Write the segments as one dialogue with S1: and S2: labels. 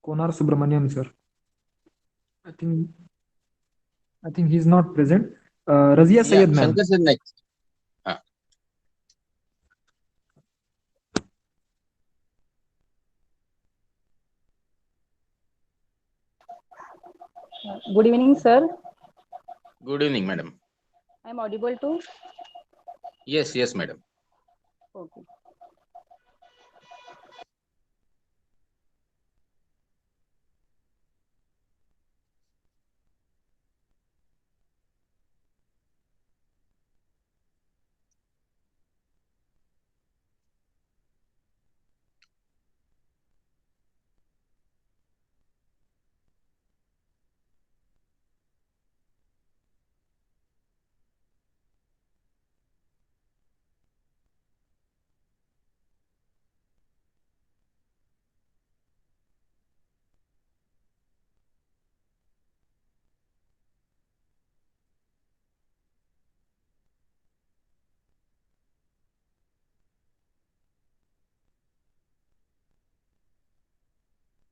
S1: Konar Subramanian, sir. I think I think he's not present. Razia
S2: Yeah,
S1: Syed, ma'am.
S2: Shankar sir next. Ah,
S3: Good evening, sir.
S2: good evening, madam.
S3: I'm audible too.
S2: Yes, yes, madam.
S3: Okay.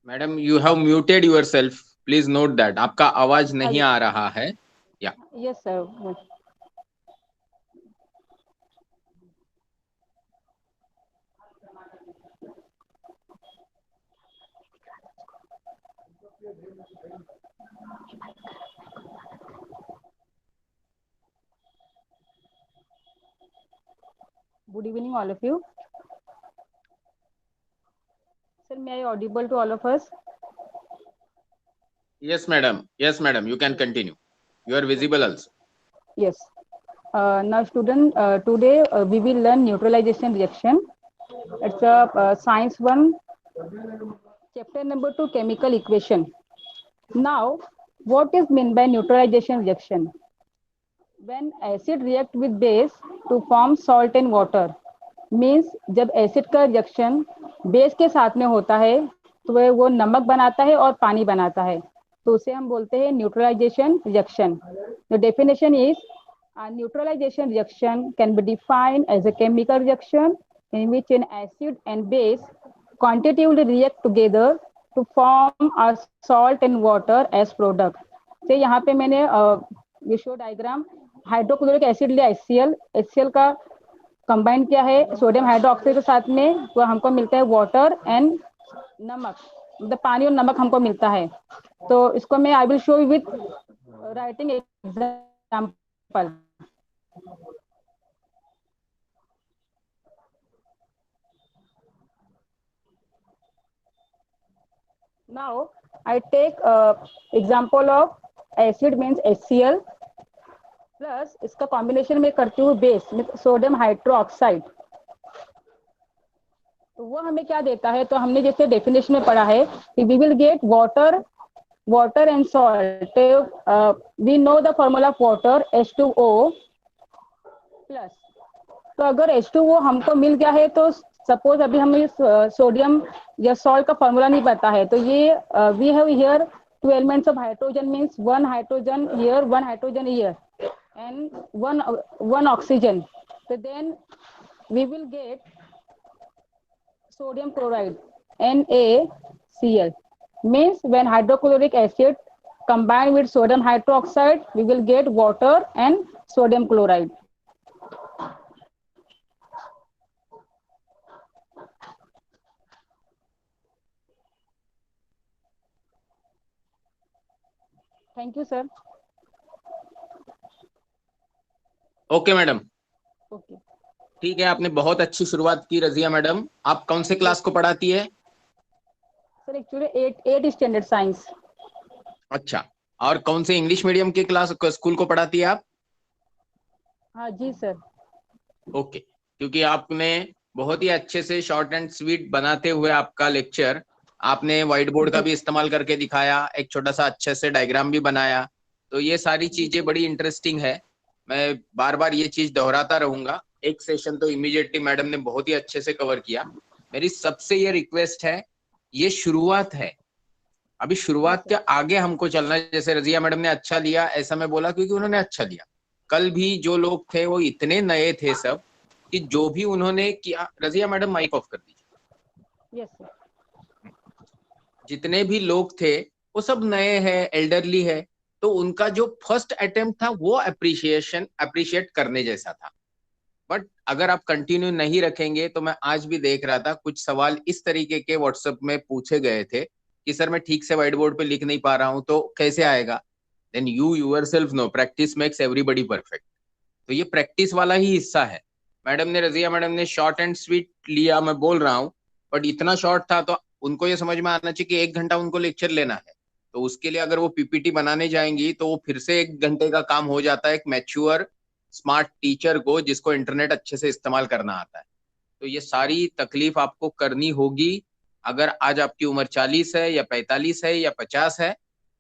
S2: Madam you have muted yourself, please note that आपका आवाज नहीं
S3: Yes,
S2: आ रहा है. या
S3: yes, sir. Good evening, all of you. Sir, may I audible to all of us?
S2: yes madam, you can
S3: Yes.
S2: continue. You are visible
S3: Okay.
S2: also.
S3: Yes. Now, student, today we will learn neutralization reaction. It's a science one, chapter number 2, chemical equation. Now, what is meant by neutralization reaction? When acid react with base to form salt and water, means जब acid का reaction base के साथ में होता है तो वह वो नमक बनाता है और पानी बनाता है, तो उसे हम बोलते हैं neutralization reaction. The definition is a neutralization reaction can be defined as a chemical reaction in which an acid and base quantitatively react together to form a salt and water as product. तो यहाँ पे मैंने ये show diagram hydrochloric acid लिया HCl. HCl का combine किया है sodium hydroxide के साथ में, तो हमको मिलता है वाटर एंड नमक, मतलब पानी और नमक हमको मिलता है. तो इसको मैं I will show with writing example. Now I take example of acid means HCl plus इसका कॉम्बिनेशन में करती हूँ बेस में सोडियम हाइड्रोक्साइड. तो वो हमें क्या देता है, तो हमने जैसे डेफिनेशन में पढ़ा है कि we will get water and salt. We know the formula of water H2O plus. तो अगर H2O हमको मिल गया है तो सपोज अभी हमें सोडियम या सॉल्ट का फॉर्मूला नहीं पता है, तो ये we have here two elements of hydrogen means one hydrogen here, one hydrogen here and one oxygen. So then we will get sodium chloride NaCl. Means when hydrochloric acid combined with sodium hydroxide, we will get water and sodium chloride. Thank you, sir.
S2: Okay madam,
S3: Okay.
S2: ठीक है, आपने बहुत अच्छी शुरुआत की Razia madam. आप कौन से क्लास को पढ़ाती है?
S3: Sir, actually 8 standard science.
S2: अच्छा, और कौन से इंग्लिश मीडियम के क्लास स्कूल को पढ़ाती है आप?
S3: हाँ जी सर.
S2: ओके, क्योंकि आपने बहुत ही अच्छे से शॉर्ट एंड स्वीट बनाते हुए आपका लेक्चर, आपने व्हाइट बोर्ड का भी इस्तेमाल करके दिखाया, एक छोटा सा अच्छे से डायग्राम भी बनाया. तो ये सारी चीजें बड़ी इंटरेस्टिंग है. मैं बार बार ये चीज दोहराता रहूंगा. एक सेशन तो इमीडिएटली मैडम ने बहुत ही अच्छे से कवर किया. मेरी सबसे ये रिक्वेस्ट है, ये शुरुआत है, अभी शुरुआत के आगे हमको चलना है. जैसे रजिया मैडम ने अच्छा लिया, ऐसा मैं बोला क्योंकि उन्होंने अच्छा लिया. कल भी जो लोग थे वो इतने नए थे सब, कि जो भी उन्होंने किया. रजिया मैडम माइक ऑफ कर दीजिए.
S3: Yes, sir.
S2: जितने भी लोग थे वो सब नए हैं, एल्डरली है, तो उनका जो फर्स्ट अटेम्प्ट था वो अप्रिशिएट करने जैसा था। बट अगर आप कंटिन्यू नहीं रखेंगे, तो मैं आज भी देख रहा था कुछ सवाल इस तरीके के व्हाट्सएप में पूछे गए थे कि सर मैं ठीक से व्हाइट बोर्ड पे लिख नहीं पा रहा हूं, तो कैसे आएगा? Then you yourself know practice makes everybody perfect. तो ये प्रैक्टिस वाला ही हिस्सा है। मैडम ने, रजिया मैडम ने शॉर्ट एंड स्वीट लिया, मैं बोल रहा हूँ, बट इतना शॉर्ट था तो उनको ये समझ में आना चाहिए कि 1 घंटा उनको लेक्चर लेना है। तो उसके लिए अगर वो पीपीटी बनाने जाएंगी तो वो फिर से 1 घंटे का काम हो जाता है एक मैच्योर स्मार्ट टीचर को, जिसको इंटरनेट अच्छे से इस्तेमाल करना आता है। तो ये सारी तकलीफ आपको करनी होगी। अगर आज आपकी उम्र 40 है या 45 है या 50 है,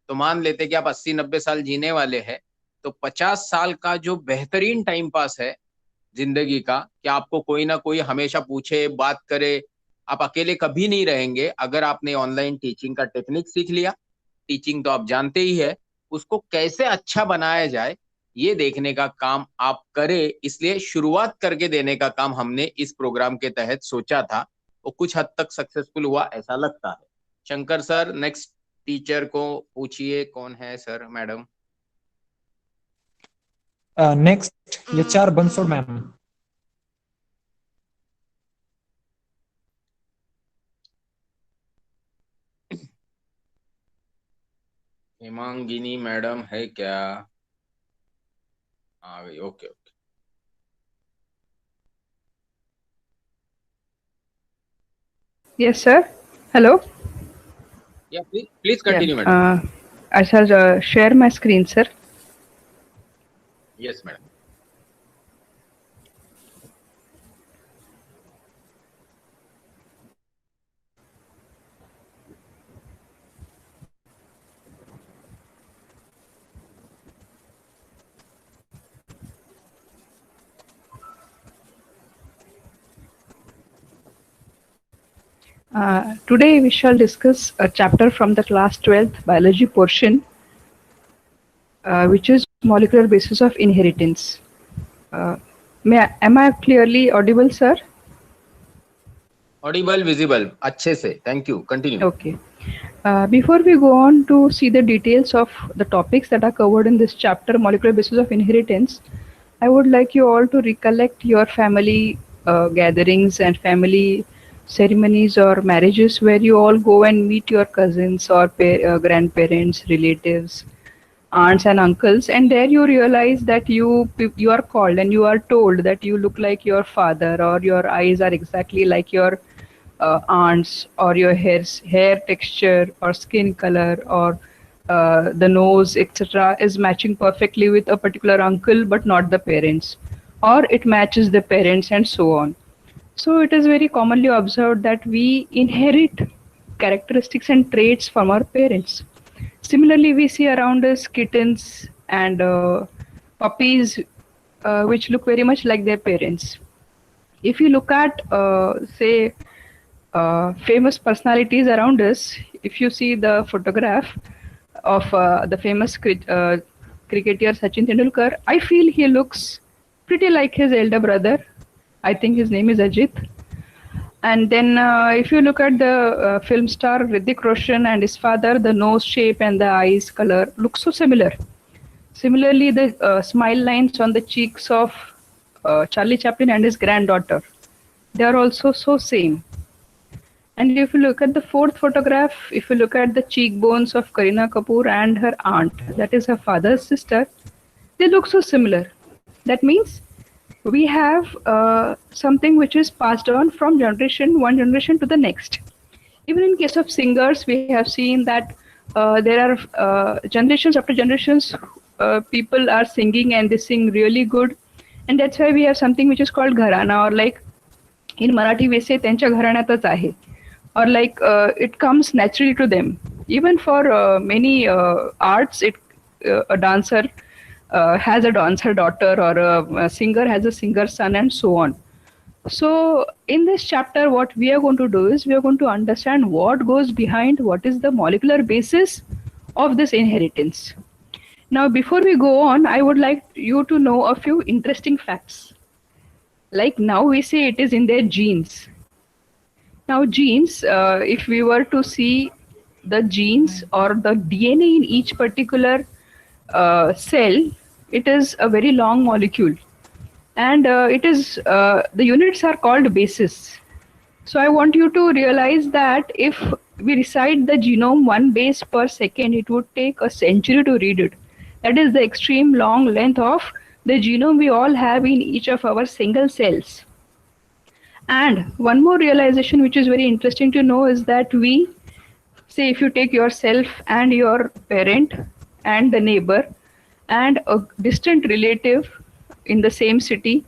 S2: तो मान लेते कि आप 80-90 साल जीने वाले हैं, तो 50 साल का जो बेहतरीन टाइम पास है जिंदगी का, कि आपको कोई ना कोई हमेशा पूछे, बात करे, आप अकेले कभी नहीं रहेंगे अगर आपने ऑनलाइन टीचिंग का टेक्निक सीख लिया। टीचिंग तो आप जानते ही है, उसको कैसे अच्छा बनाया जाए ये देखने का काम आप करें। इसलिए शुरुआत करके देने का काम हमने इस प्रोग्राम के तहत सोचा था, वो कुछ हद तक सक्सेसफुल हुआ ऐसा लगता है। शंकर सर, नेक्स्ट टीचर को पूछिए, कौन है sir? Madam.
S1: Next HR Bansod ma'am.
S2: Hemangini madam है क्या? आ गई, okay okay.
S4: Yes, sir. Hello.
S2: या please continue
S4: Yeah.
S2: Madam.
S4: I shall share my screen, sir.
S2: Yes madam.
S4: Today we shall discuss a chapter from the class 12th biology portion, which is molecular basis of inheritance. Am I clearly audible, sir?
S2: Audible, visible, अच्छे से, thank you, continue.
S4: Okay. Before we go on to see the details of the topics that are covered in this chapter, molecular basis of inheritance, I would like you all to recollect your family gatherings and family ceremonies or marriages where you all go and meet your cousins or grandparents, relatives, aunts and uncles, and there you realize that you are called and you are told that you look like your father, or your eyes are exactly like your aunts, or your hair texture or skin color, or the nose, etc., is matching perfectly with a particular uncle but not the parents, or it matches the parents, and so on. So it is very commonly observed that we inherit characteristics and traits from our parents. Similarly, we see around us kittens and puppies which look very much like their parents. If you look at, say, famous personalities around us, if you see the photograph of the famous cricketer Sachin Tendulkar, I feel he looks pretty like his elder brother. I think his name is Ajit. And then if you look at the film star Hrithik Roshan and his father, the nose shape and the eyes color look so similar. Similarly, the smile lines on the cheeks of Charlie Chaplin and his granddaughter, they are also so same. And if you look at the fourth photograph, if you look at the cheekbones of Kareena Kapoor and her aunt, that is her father's sister, they look so similar. That means we have something which is passed on from one generation to the next. Even in case of singers, we have seen that there are generations after generations, people are singing and they sing really good. And that's why we have something which is called gharana, or like in Marathi we say त्यांच्या घराण्यातच आहे, or like it comes naturally to them. Even for many arts, a dancer has a dancer daughter, or a singer has a singer son, and so on. So in this chapter, what we are going to do is we are going to understand what goes behind, what is the molecular basis of this inheritance. Now, before we go on, I would like you to know a few interesting facts. Like now we say it is in their genes. Now genes, if we were to see the genes or the DNA in each particular cell, it is a very long molecule, and the units are called bases. So I want you to realize that if we recite the genome one base per second, it would take a century to read it. That is the extreme long length of the genome we all have in each of our single cells. And one more realization which is very interesting to know is that we, say if you take yourself and your parent and the neighbor and a distant relative in the same city,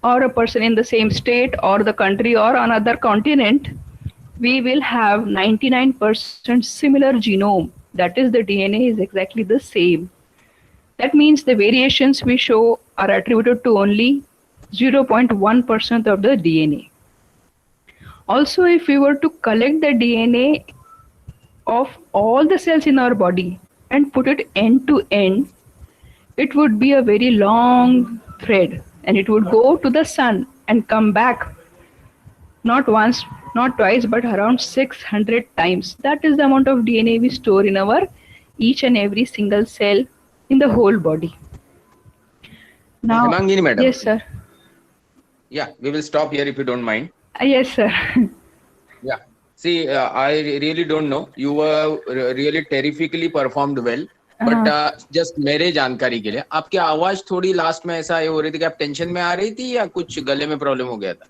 S4: or a person in the same state or the country or another continent, we will have 99% similar genome. That is, the DNA is exactly the same. That means the variations we show are attributed to only 0.1% of the DNA. Also, if we were to collect the DNA of all the cells in our body and put it end to end, it would be a very long thread, and it would go to the sun and come back not once, not twice, but around 600 times. That is the amount of DNA we store in our each and every single cell in the whole body. Now,
S2: Hemangini madam.
S4: yes, sir.
S2: Yeah, we will stop here if you don't mind.
S4: Yes, sir.
S2: Yeah. See, I really don't know. You were really terrifically performed well. But just मेरे जानकारी के लिए आपकी आवाज थोड़ी last में ऐसा हो रही थी कि आप टेंशन में आ रही थी या कुछ गले में प्रॉब्लम हो गया था?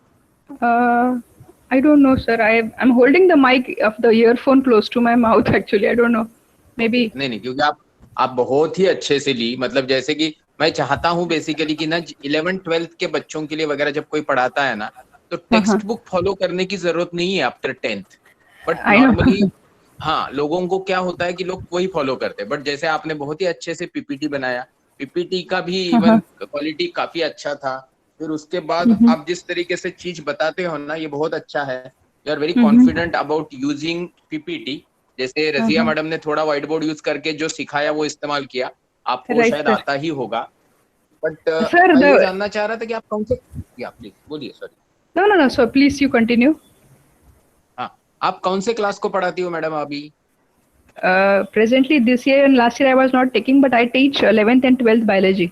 S4: I don't know, sir. I'm holding the mic of the earphone close to my mouth. Actually, I don't know. Maybe.
S2: नहीं, क्योंकि आप बहुत ही अच्छे से ली. मतलब जैसे कि मैं चाहता हूँ बेसिकली कि ना 11th-12th के बच्चों के लिए वगैरह जब कोई पढ़ाता है ना, तो टेक्स्ट बुक फॉलो करने की जरूरत नहीं है आफ्टर 10th. बट नॉर्मली हाँ, लोगों को क्या होता है कि लोग वही फॉलो करते हैं. बट जैसे आपने बहुत ही अच्छे से पीपीटी बनाया, पीपीटी का भी इवन क्वालिटी काफी अच्छा था. फिर उसके बाद आप जिस तरीके से चीज बताते हो ना, ये बहुत अच्छा है. You are very confident about using PPT. जैसे रजिया मैडम ने थोड़ा व्हाइट बोर्ड यूज करके जो सिखाया वो इस्तेमाल किया. आपको शायद आता ही होगा. बट मैं ये जानना चाह रहा था कि आप कौन से, या प्लीज बोलिए. Sorry.
S4: No, so please you continue.
S2: आप कौन से क्लास को पढ़ाती हो मैडम अभी?
S4: Presently this year and last year I was not taking, but I teach 11th and 12th biology.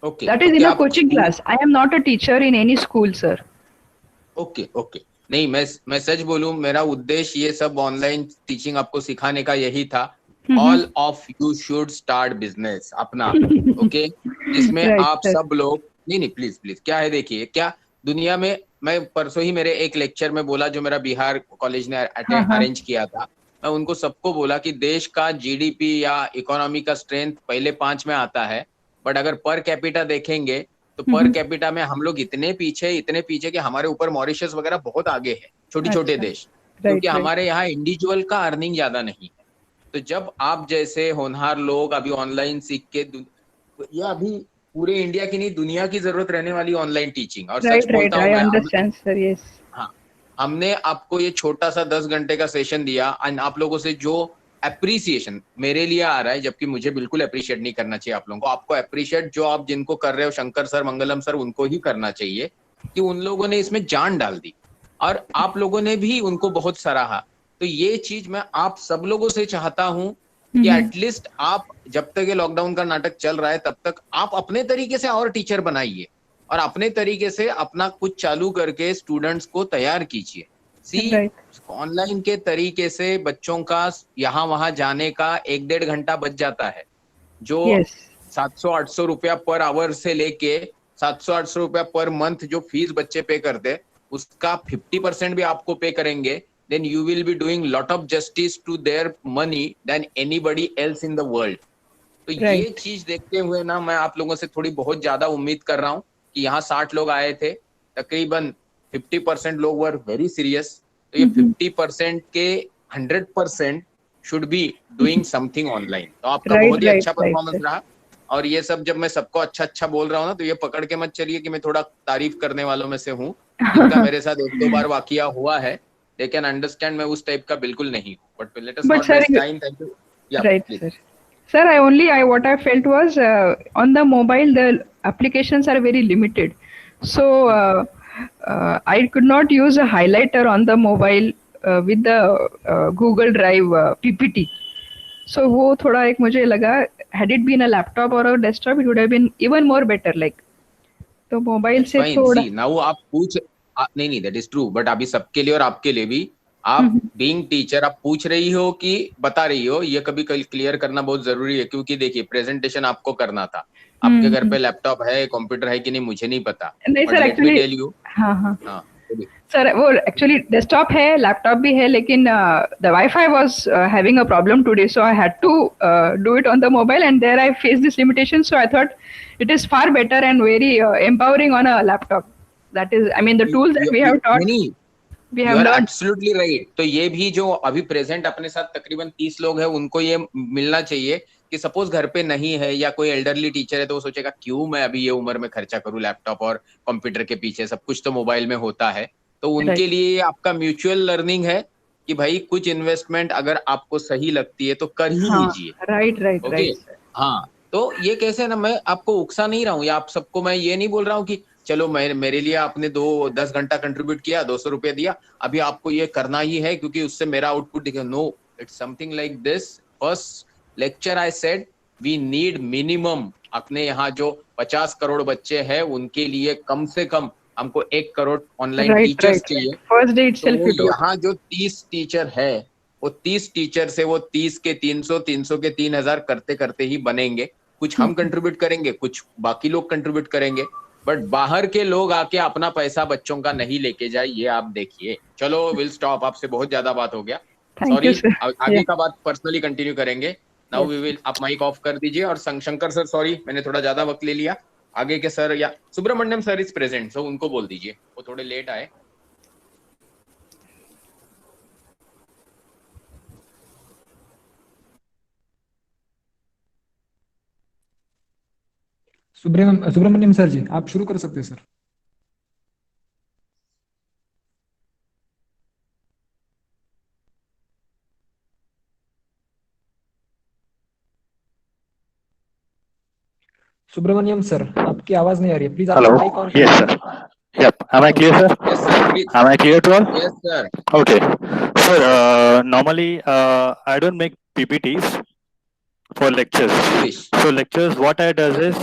S2: Okay.
S4: That is in a coaching class. I am not a teacher in any school, sir.
S2: Okay. नहीं, मैं सच बोलूं, मेरा उद्देश्य ये सब online teaching आपको सिखाने का यही था. All of you should start business अपना. Okay? जिसमें आप सब लोग नहीं प्लीज क्या है, देखिए क्या दुनिया में. मैं परसों ही मेरे एक लेक्चर में बोला जो मेरा बिहार कॉलेज ने अरेंज किया था. मैं उनको सबको बोला कि देश का जीडीपी या इकोनॉमी का स्ट्रेंथ पहले 5 में आता है, बट अगर पर कैपिटा देखेंगे तो पर कैपिटा में हम लोग इतने पीछे कि हमारे ऊपर मॉरिशस वगैरह बहुत आगे है, छोटे देश. क्योंकि हमारे यहाँ इंडिविजुअल का अर्निंग ज्यादा नहीं है. तो जब आप जैसे होनहार लोग अभी ऑनलाइन सीख के, या अभी पूरे इंडिया की नहीं दुनिया की जरूरत रहने वाली ऑनलाइन टीचिंग. और सच बोलता हूँ, हाँ, हमने आपको ये छोटा सा 10 घंटे का सेशन दिया, और आप लोगों से जो अप्रिसिएशन मेरे लिए आ रहा है, जबकि मुझे बिल्कुल अप्रिशिएट नहीं करना चाहिए आप लोगों को. आपको अप्रिशिएट जो आप जिनको कर रहे हो, शंकर सर, मंगलम सर, उनको ही करना चाहिए कि उन लोगों ने इसमें जान डाल दी और आप लोगों ने भी उनको बहुत सराहा. तो ये चीज मैं आप सब लोगों से चाहता हूँ कि एटलीस्ट आप जब तक ये लॉकडाउन का नाटक चल रहा है तब तक आप अपने तरीके से और टीचर बनाइए और अपने तरीके से अपना कुछ चालू करके स्टूडेंट्स को तैयार कीजिए. सी, ऑनलाइन के तरीके से बच्चों का यहाँ वहां जाने का 1-1.5 घंटा बच जाता है. जो 700-800 रुपया पर आवर से लेके 700-800 रुपया पर मंथ जो फीस बच्चे पे करते, उसका 50% भी आपको पे करेंगे, then you will be doing lot of justice to their money than anybody else in the world. तो ये चीज देखते हुए ना मैं आप लोगों से थोड़ी बहुत ज्यादा उम्मीद कर रहा हूँ कि यहाँ 60 लोग आए थे, तकरीबन 50% लोग वर वेरी सीरियस. तो ये 50% के 100% should be doing something online. तो आपका बहुत ही अच्छा परफॉर्मेंस रहा. और ये सब जब मैं सबको अच्छा बोल रहा हूँ ना, तो ये पकड़ के मत चलिए कि मैं थोड़ा तारीफ करने वालों में से हूँ. जिनका मेरे साथ 1-2 बार वाकया हुआ है, they can understand मैं उस टाइप का बिल्कुल नहीं हूँ. But let us not waste time. Thank you. Yeah,
S4: right,
S2: please.
S4: Sir, what I felt was on the mobile the applications are very limited. So I could not use a highlighter on the mobile with the Google Drive PPT. So वो थोड़ा एक मुझे लगा, had it been a laptop or a desktop, it would have been even more better. Like तो mobile
S2: that's
S4: से
S2: fine,
S4: थोड़ा
S2: सी now आप नहीं नहीं, दैट इज ट्रू, बट अभी सबके लिए और आपके लिए भी, आप बीइंग टीचर आप पूछ रही हो कि बता रही हो, ये कभी क्लियर करना बहुत जरूरी है, क्योंकि देखिए प्रेजेंटेशन आपको करना था, आपके घर पे लैपटॉप है, कंप्यूटर है कि नहीं मुझे नहीं पता,
S4: नहीं
S2: but
S4: sir
S2: let me
S4: actually,
S2: tell you.
S4: हाँ हाँ
S2: हाँ बोलिए।
S4: सर, वो एक्चुअली डेस्कटॉप है, लैपटॉप भी है, लेकिन the wifi was having a problem today, so I had to do it on the mobile, and there I face this limitation, so I thought it is far better and very empowering on a laptop. That is, I mean, the tools that we have
S2: नहीं
S4: taught,
S2: नहीं,
S4: we
S2: you
S4: have
S2: are
S4: learned.
S2: Absolutely right. तो ये भी जो अभी present अपने साथ तकरीबन 30 लोग हैं, उनको ये मिलना चाहिए कि सपोज घर पे नहीं है या कोई एल्डरली टीचर है, तो वो सोचेगा क्यों मैं अभी ये उम्र में खर्चा करूं लैपटॉप और कंप्यूटर के पीछे, सब कुछ तो मोबाइल में होता है। तो उनके
S4: Right.
S2: लिए आपका म्यूचुअल लर्निंग है कि भाई कुछ इन्वेस्टमेंट अगर आपको सही लगती है तो कर ही
S4: हाँ,
S2: लीजिए।
S4: Right right
S2: okay,
S4: right.
S2: हाँ। तो ये कैसे ना, मैं आपको उकसा नहीं रहा हूँ, या आप सबको मैं ये नहीं बोल रहा हूँ कि चलो मैं, मेरे लिए आपने 10 घंटा कंट्रीब्यूट किया, 200 रुपये दिया, अभी आपको ये करना ही है क्योंकि उससे मेरा आउटपुट दिखे। No, it's something like this. First lecture I said we need minimum, अपने यहाँ जो 50 करोड़ बच्चे हैं उनके लिए कम से कम हमको 1 crore online
S4: Right,
S2: teachers
S4: right,
S2: चाहिए।
S4: right. First day
S2: तो
S4: itself
S2: वो
S4: you told.
S2: यहाँ जो 30 टीचर है, वो 30 टीचर से वो 30 के 300, 300 के 3000 करते करते ही बनेंगे। कुछ हम कंट्रीब्यूट करेंगे, कुछ बाकी लोग कंट्रीब्यूट करेंगे, बट बाहर के लोग आके अपना पैसा बच्चों का नहीं लेके जाए, ये आप देखिए। चलो विल स्टॉप, आपसे बहुत ज्यादा बात हो गया,
S4: Thank
S2: सॉरी।
S4: you, sir.
S2: आगे
S4: Yeah.
S2: का बात पर्सनली कंटिन्यू करेंगे। नाउ वी विल, आप माइक ऑफ कर दीजिए। और शंकर सर, सॉरी मैंने थोड़ा ज्यादा वक्त ले लिया। आगे के सर या सुब्रमण्यम सर इज प्रेजेंट, सो उनको बोल दीजिए, वो थोड़े लेट आए।
S1: सुब्रमण्यम सर जी, आप शुरू कर सकते हैं सर। सुब्रमण्यम सर, आपकी आवाज नहीं आ रही है, प्लीज आप
S5: Hello.
S1: माइक ऑन
S5: Yes,
S1: करिए।
S5: sir. Yep. Am I clear, sir?
S2: Yes sir, please.
S5: Am I clear to all?
S2: Yes sir.
S5: Okay. Sir, normally I don't make PPTs for lectures.
S2: You wish.
S5: So lectures, what I does is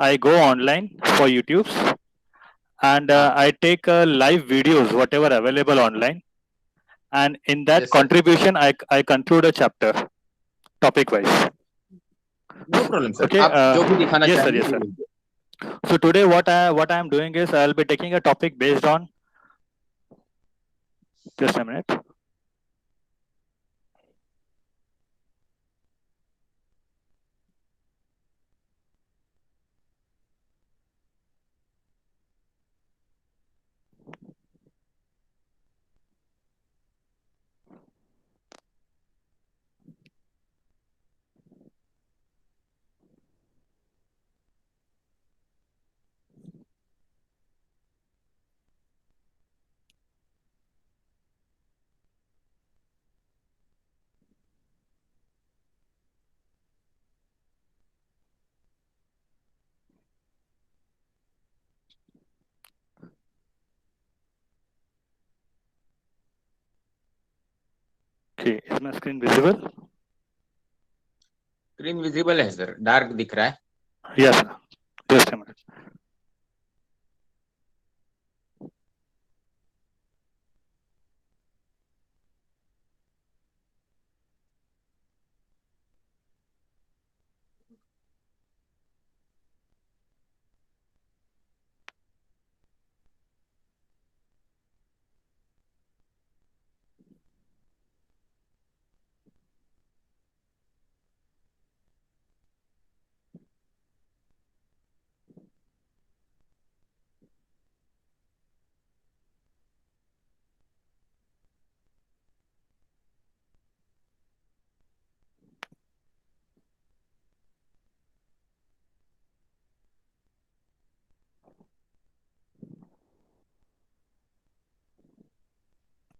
S5: I go online for YouTube's and I take live videos, whatever available online, and in that
S2: Yes, sir.
S5: contribution, I conclude a chapter, topic wise.
S2: No problem sir,
S5: Okay,
S2: आप जो भी दिखाना
S5: yes, sir,
S2: चाहेंगे
S5: yes, sir.
S2: वो लीजिए।
S5: So today, what I am doing is I'll be taking a topic based on. Just a minute. Okay, is my screen visible?
S2: Screen visible है sir, dark दिख रहा है।
S5: Yes, sir. Just a minute.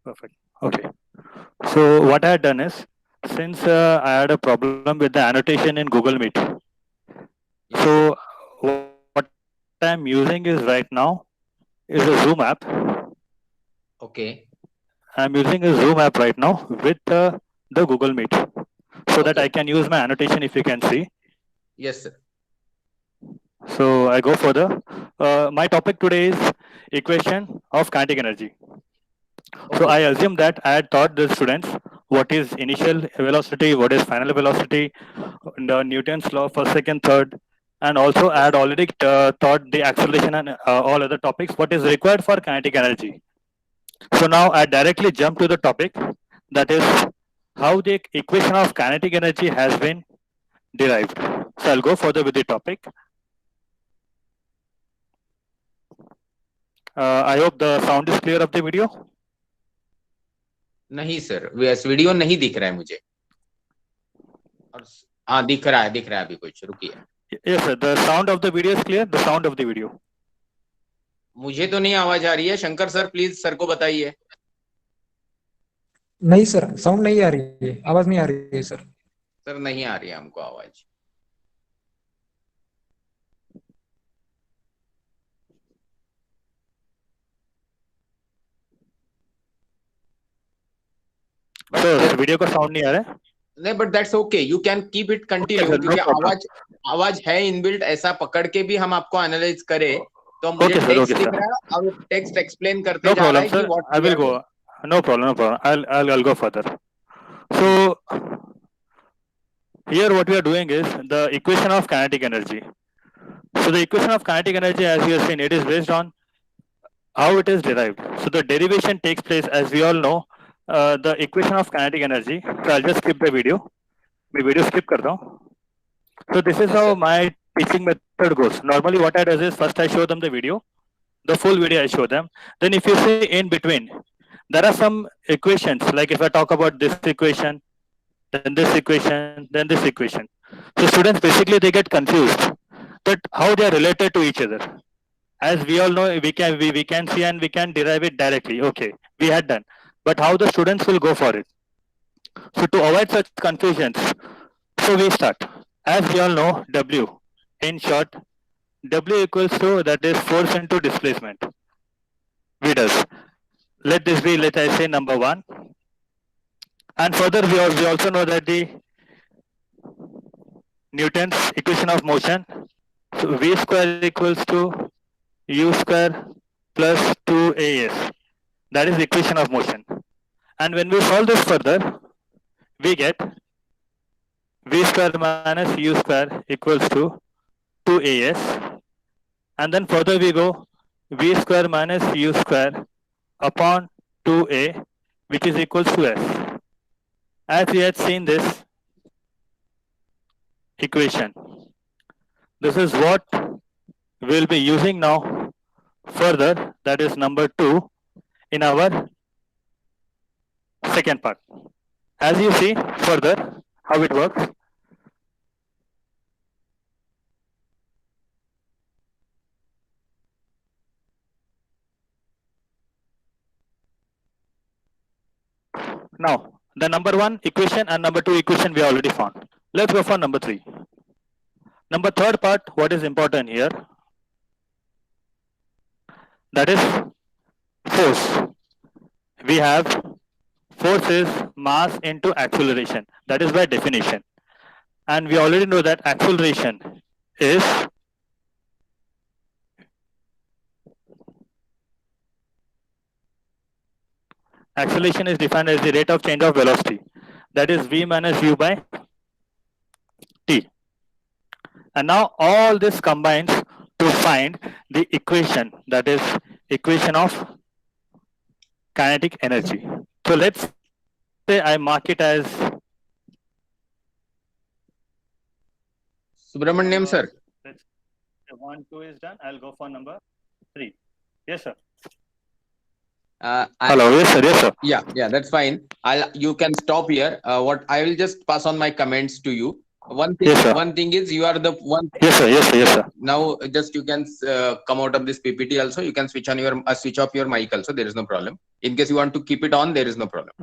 S5: Perfect. Okay. So what I had done is, since I had a problem with the annotation in Google Meet, so what I'm using is right now is a Zoom app,
S2: okay,
S5: I'm using a Zoom app right now with the Google Meet, so that
S2: Okay.
S5: I can use my annotation if you can see.
S2: Yes, sir.
S5: So I go further. My topic today is equation of kinetic energy. So
S2: Okay.
S5: I assume that I had taught the students what is initial velocity, what is final velocity, the Newton's law for second, third, and also I had already taught the acceleration and all other topics, what is required for kinetic energy. So now I directly jump to the topic, that is how the equation of kinetic energy has been derived. So I'll go further with the topic. I hope the sound is clear of the video.
S2: नहीं sir, video नहीं दिख रहा है मुझे। और हाँ, दिख रहा है अभी कुछ, रुकिए।
S5: Yes sir, the sound of the video is clear, the sound of the video.
S2: मुझे तो नहीं आवाज आ रही है। शंकर सर प्लीज सर को बताइए।
S1: नहीं सर, साउंड नहीं आ रही है, आवाज नहीं आ रही है सर।
S2: सर नहीं आ रही है हमको आवाज।
S5: So वीडियो का साउंड नहीं आ रहा है?
S2: नहीं, but that's okay, you can keep it continue, क्योंकि आवाज है इनबिल्ट। ऐसा पकड़ के भी हम आपको एनालाइज करें तो मुझे टेक्स्ट दिख रहा है, अब टेक्स्ट एक्सप्लेन करते जा रहा है कि what
S5: I will go. No problem. I'll go further. So here what we are doing is the equation of kinetic energy. So the equation of kinetic energy, as you have seen, it is based on how it is derived. So the derivation takes place, as we all know, the equation of kinetic energy. So I'll just skip the video. मैं video skip करता हूँ. So this is how my teaching method goes. Normally what I do is first I show them the video, the full video I show them. Then if you see in between, there are some equations, like if I talk about this equation, then this equation, then this equation. So students basically they get confused that how they are related to each other. As we all know, we can see and we can derive it directly. Okay, we had done, but how the students will go for it? So to avoid such confusions, so we start. As we all know, W, in short, W equals to, that is force into displacement. V does. Let this be, let I say number 1. And further, we also know that the Newton's equation of motion. So V square equals to U square plus 2AS. That is the equation of motion. And when we solve this further, we get V square minus U square equals to 2AS. And then further we go V square minus U square upon 2A, which is equals to S. As we had seen this equation, this is what we'll be using now further, that is number 2 in our second part. As you see further how it works. Now, the number 1 equation and number 2 equation we already found. Let's go for number 3. Number third part, what is important here? That is force. We have force is mass into acceleration. That is by definition. And we already know that acceleration is defined as the rate of change of velocity. That is V minus U by T. And now all this combines to find the equation, that is equation of kinetic energy. So let's say I mark it as
S2: Subramaniam sir.
S5: 1, 2 is done. I'll go for number 3. Yes, sir.
S2: Hello.
S5: Yes, sir. Yes, sir.
S2: Yeah, that's fine. You can stop here. What I will just pass on my comments to you. One thing is you are the one.
S5: Yes, sir.
S2: Now just you can come out of this PPT also. You can switch off your mic also. There is no problem. In case you want to keep it on, there is no problem.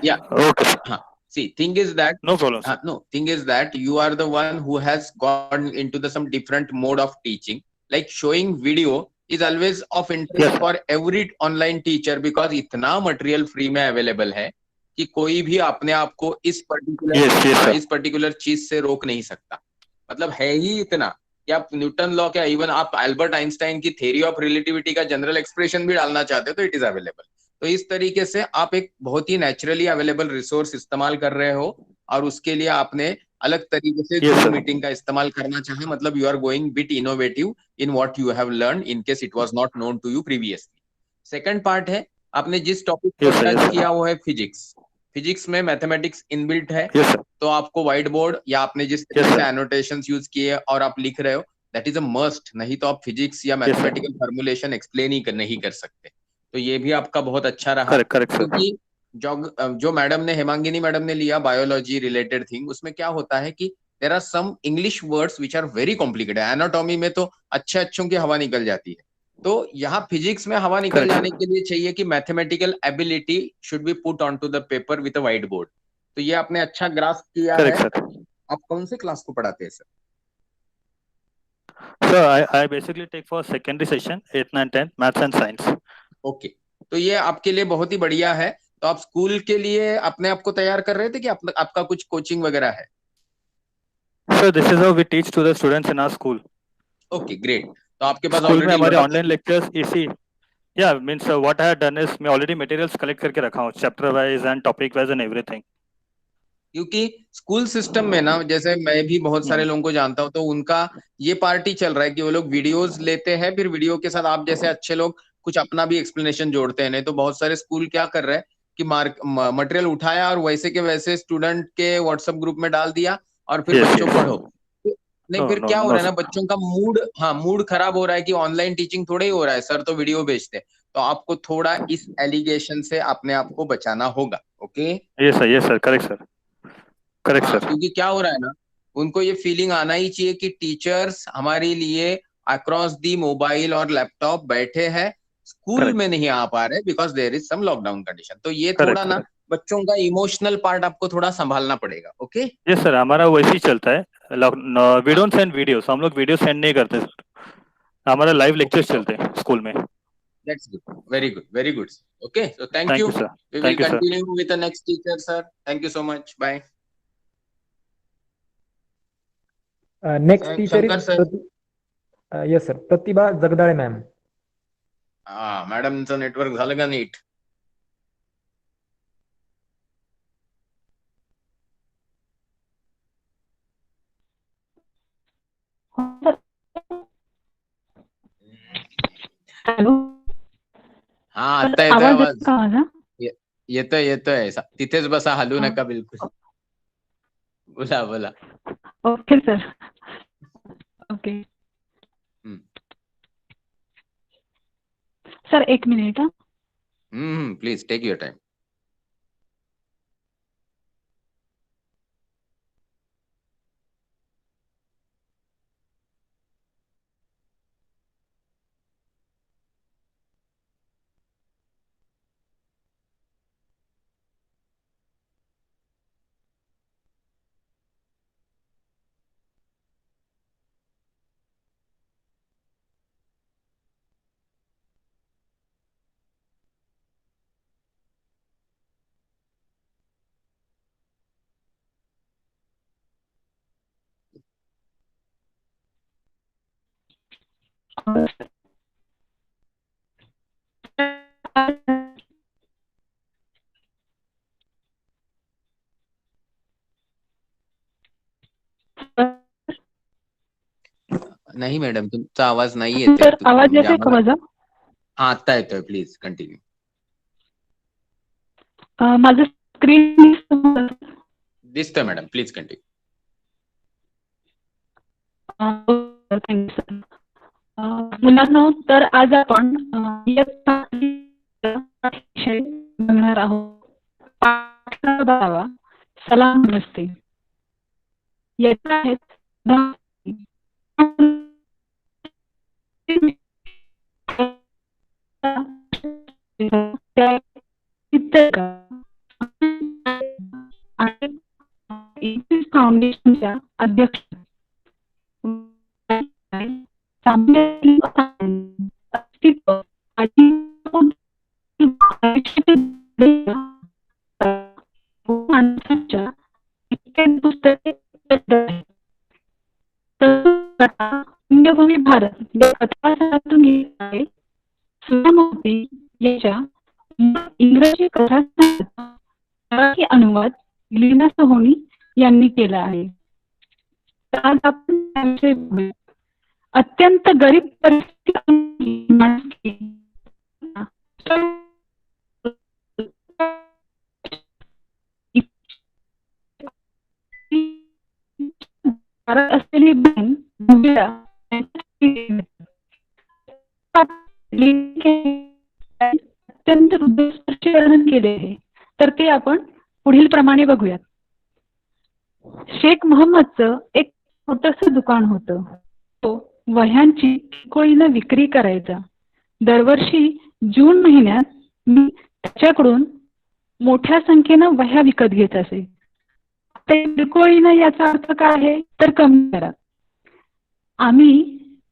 S2: Yeah.
S5: Okay.
S2: See, thing is that
S5: no problem.
S2: Thing is that you are the one who has gone into some different mode of teaching. Like showing video is always of interest
S5: Yes, sir.
S2: for every online teacher, because इतना material free में available है कि कोई भी अपने आप को इस पर्टिकुलर
S5: Yes, yes, sir.
S2: इस पर्टिकुलर चीज से रोक नहीं सकता. मतलब है ही इतना कि आप न्यूटन लॉ क्या, इवन आप अल्बर्ट आइंस्टाइन की थ्योरी ऑफ रिलेटिविटी का जनरल एक्सप्रेशन भी डालना चाहते हो तो इट इज अवेलेबल. तो इस तरीके से आप एक बहुत ही नेचुरली अवेलेबल रिसोर्स इस्तेमाल कर रहे हो, और उसके लिए आपने अलग तरीके से
S5: Yes,
S2: जूम
S5: sir.
S2: मीटिंग का इस्तेमाल करना चाहे. मतलब you are going bit innovative in what you have learn in case it was not known to you previously. Second part है, आपने जिस टॉपिक को
S5: Yes, sir. Yes,
S2: touch
S5: sir.
S2: किया वो है फिजिक्स. फिजिक्स में मैथमेटिक्स इनबिल्ट है,
S5: Yes, sir.
S2: तो आपको व्हाइट बोर्ड या आपने जिस
S5: Yes,
S2: तरीके से
S5: sir.
S2: एनोटेशंस यूज किए और आप लिख रहे हो, दैट इज अ मस्ट. नहीं तो आप फिजिक्स या
S5: Yes, sir.
S2: Mathematical formulation explain ही नहीं कर सकते. तो ये भी आपका बहुत अच्छा रहा.
S5: Correct, correct, sir.
S2: क्योंकि जो मैडम ने, हेमांगिनी मैडम ने लिया बायोलॉजी रिलेटेड थिंग, उसमें क्या होता है कि there are some English words which are very complicated. Anatomy में तो अच्छों की हवा निकल जाती है, तो यहाँ फिजिक्स में हवा निकल
S5: Correct,
S2: जाने
S5: sir.
S2: के लिए चाहिए कि mathematical ability should be put on to the paper with a whiteboard. तो ये आपने अच्छा ग्रास्प किया
S5: Correct,
S2: है.
S5: sir.
S2: आप कौन से क्लास को पढ़ाते हैं sir?
S5: So I basically take for secondary session 8th, 9th, 10th maths and science.
S2: Okay, तो ये आपके लिए बहुत ही बढ़िया है. तो आप स्कूल के लिए अपने आप को तैयार कर रहे थे कि आपका कुछ कोचिंग वगैरह है?
S5: So this is how we teach to the students in our school.
S2: Okay, great. तो आपके पास
S5: स्कूल में
S2: ऑलरेडी
S5: हमारे ऑनलाइन लेक्चर्स इसी means what I have done is मैं ऑलरेडी मटेरियल्स कलेक्ट करके रखा हूँ chapter wise and topic wise and everything.
S2: क्योंकि स्कूल सिस्टम में ना, जैसे मैं भी बहुत सारे लोगों को जानता हूँ, तो उनका ये पार्टी चल रहा है कि वो लोग वीडियोस लेते हैं, फिर वीडियो के साथ आप जैसे अच्छे लोग कुछ अपना भी एक्सप्लेनेशन जोड़ते हैं. नहीं तो बहुत सारे स्कूल क्या कर रहे हैं कि मटेरियल उठाया और वैसे के वैसे स्टूडेंट के व्हाट्सएप ग्रुप में डाल दिया और फिर
S5: Yes,
S2: बच्चों
S5: yes.
S2: पढ़ो. नहीं,
S5: No,
S2: फिर
S5: no,
S2: क्या हो
S5: no,
S2: रहा है ना,
S5: sir.
S2: बच्चों का मूड खराब हो रहा है कि ऑनलाइन टीचिंग थोड़ा ही हो रहा है, सर तो वीडियो भेजते हैं. तो आपको थोड़ा इस एलिगेशन से अपने आप को बचाना होगा. Okay.
S5: Yes, sir. Correct, sir. Correct,
S2: हाँ,
S5: sir.
S2: क्योंकि क्या हो रहा है ना, उनको ये फीलिंग आना ही चाहिए कि टीचर्स हमारे लिए अक्रॉस दी मोबाइल और लैपटॉप बैठे हैं, स्कूल
S5: Correct.
S2: में नहीं आ पा रहे because there is some lockdown condition. तो ये
S5: Correct,
S2: थोड़ा ना
S5: correct.
S2: बच्चों का इमोशनल पार्ट आपको थोड़ा संभालना पड़ेगा. ओके.
S5: Yes, sir. हमारा वैसे ही चलता है. We don't send videos. हम लोग वीडियो सेंड नहीं करते सर. हमारा लाइव लेक्चर्स चलते हैं स्कूल में.
S2: That's good. Very good, very good. Okay, so thank
S5: thank
S2: you.
S5: You sir.
S2: We will
S5: thank you sir.
S2: Continue with the next teacher sir. Thank you so much. Bye.
S1: Next teacher
S2: Shankar
S1: is
S2: sir.
S1: Yes sir, Pratibha Jagdale ma'am.
S2: हा, मॅडमचं network झालं का NEET?
S3: Hello,
S2: हा, आता येतोय
S3: आवाज
S2: आवाज.
S3: येतो का माझा?
S2: येतोय. तिथेच बसा, हलू
S3: हा.
S2: नका बिलकुल. बोला.
S3: Okay sir. ओके सर, एक minute.
S2: Please take your time. नाही मॅडम, तुमचा आवाज नाही येत.
S3: सर, आवाज येतोय का माझा?
S2: हा, आता येतोय. Please continue.
S3: माझं स्क्रीन
S2: दिसतोय madam, please continue.
S3: Thank you sir. मुलांनो, तर आज आपण बघणार आहोत. पाठ करावा. सलाम, नमस्ते. येत आहेत फाउंडेशनच्या अध्यक्ष
S6: आणि माणसाच्या इतक्या पुस्तके पुण्यभूमी भारत या कथासंग्रहातून घेतला आहे. सुधामूर्ती याच्या इंग्रजी कथा मराठी अनुवाद लीना सोहोनी यांनी केला आहे. तर आज आपण त्याविषयी बोलूया. अत्यंत गरीब परिस्थिती असलेली बहीण भव्या अत्यंत हृदयस्पर्शी वर्णन केले आहे. तर ते आपण पुढील प्रमाणे बघूयात. शेख मोहम्मदचं एक छोटंसं दुकान होतं. तो वह्यांची किरकोळीनं विक्री करायचा. दरवर्षी जून महिन्यात मी त्याच्याकडून मोठ्या संख्येनं वह्या विकत घेत असे. ते किरकोळीनं याचा अर्थ काय आहे तर कमी दरात. आम्ही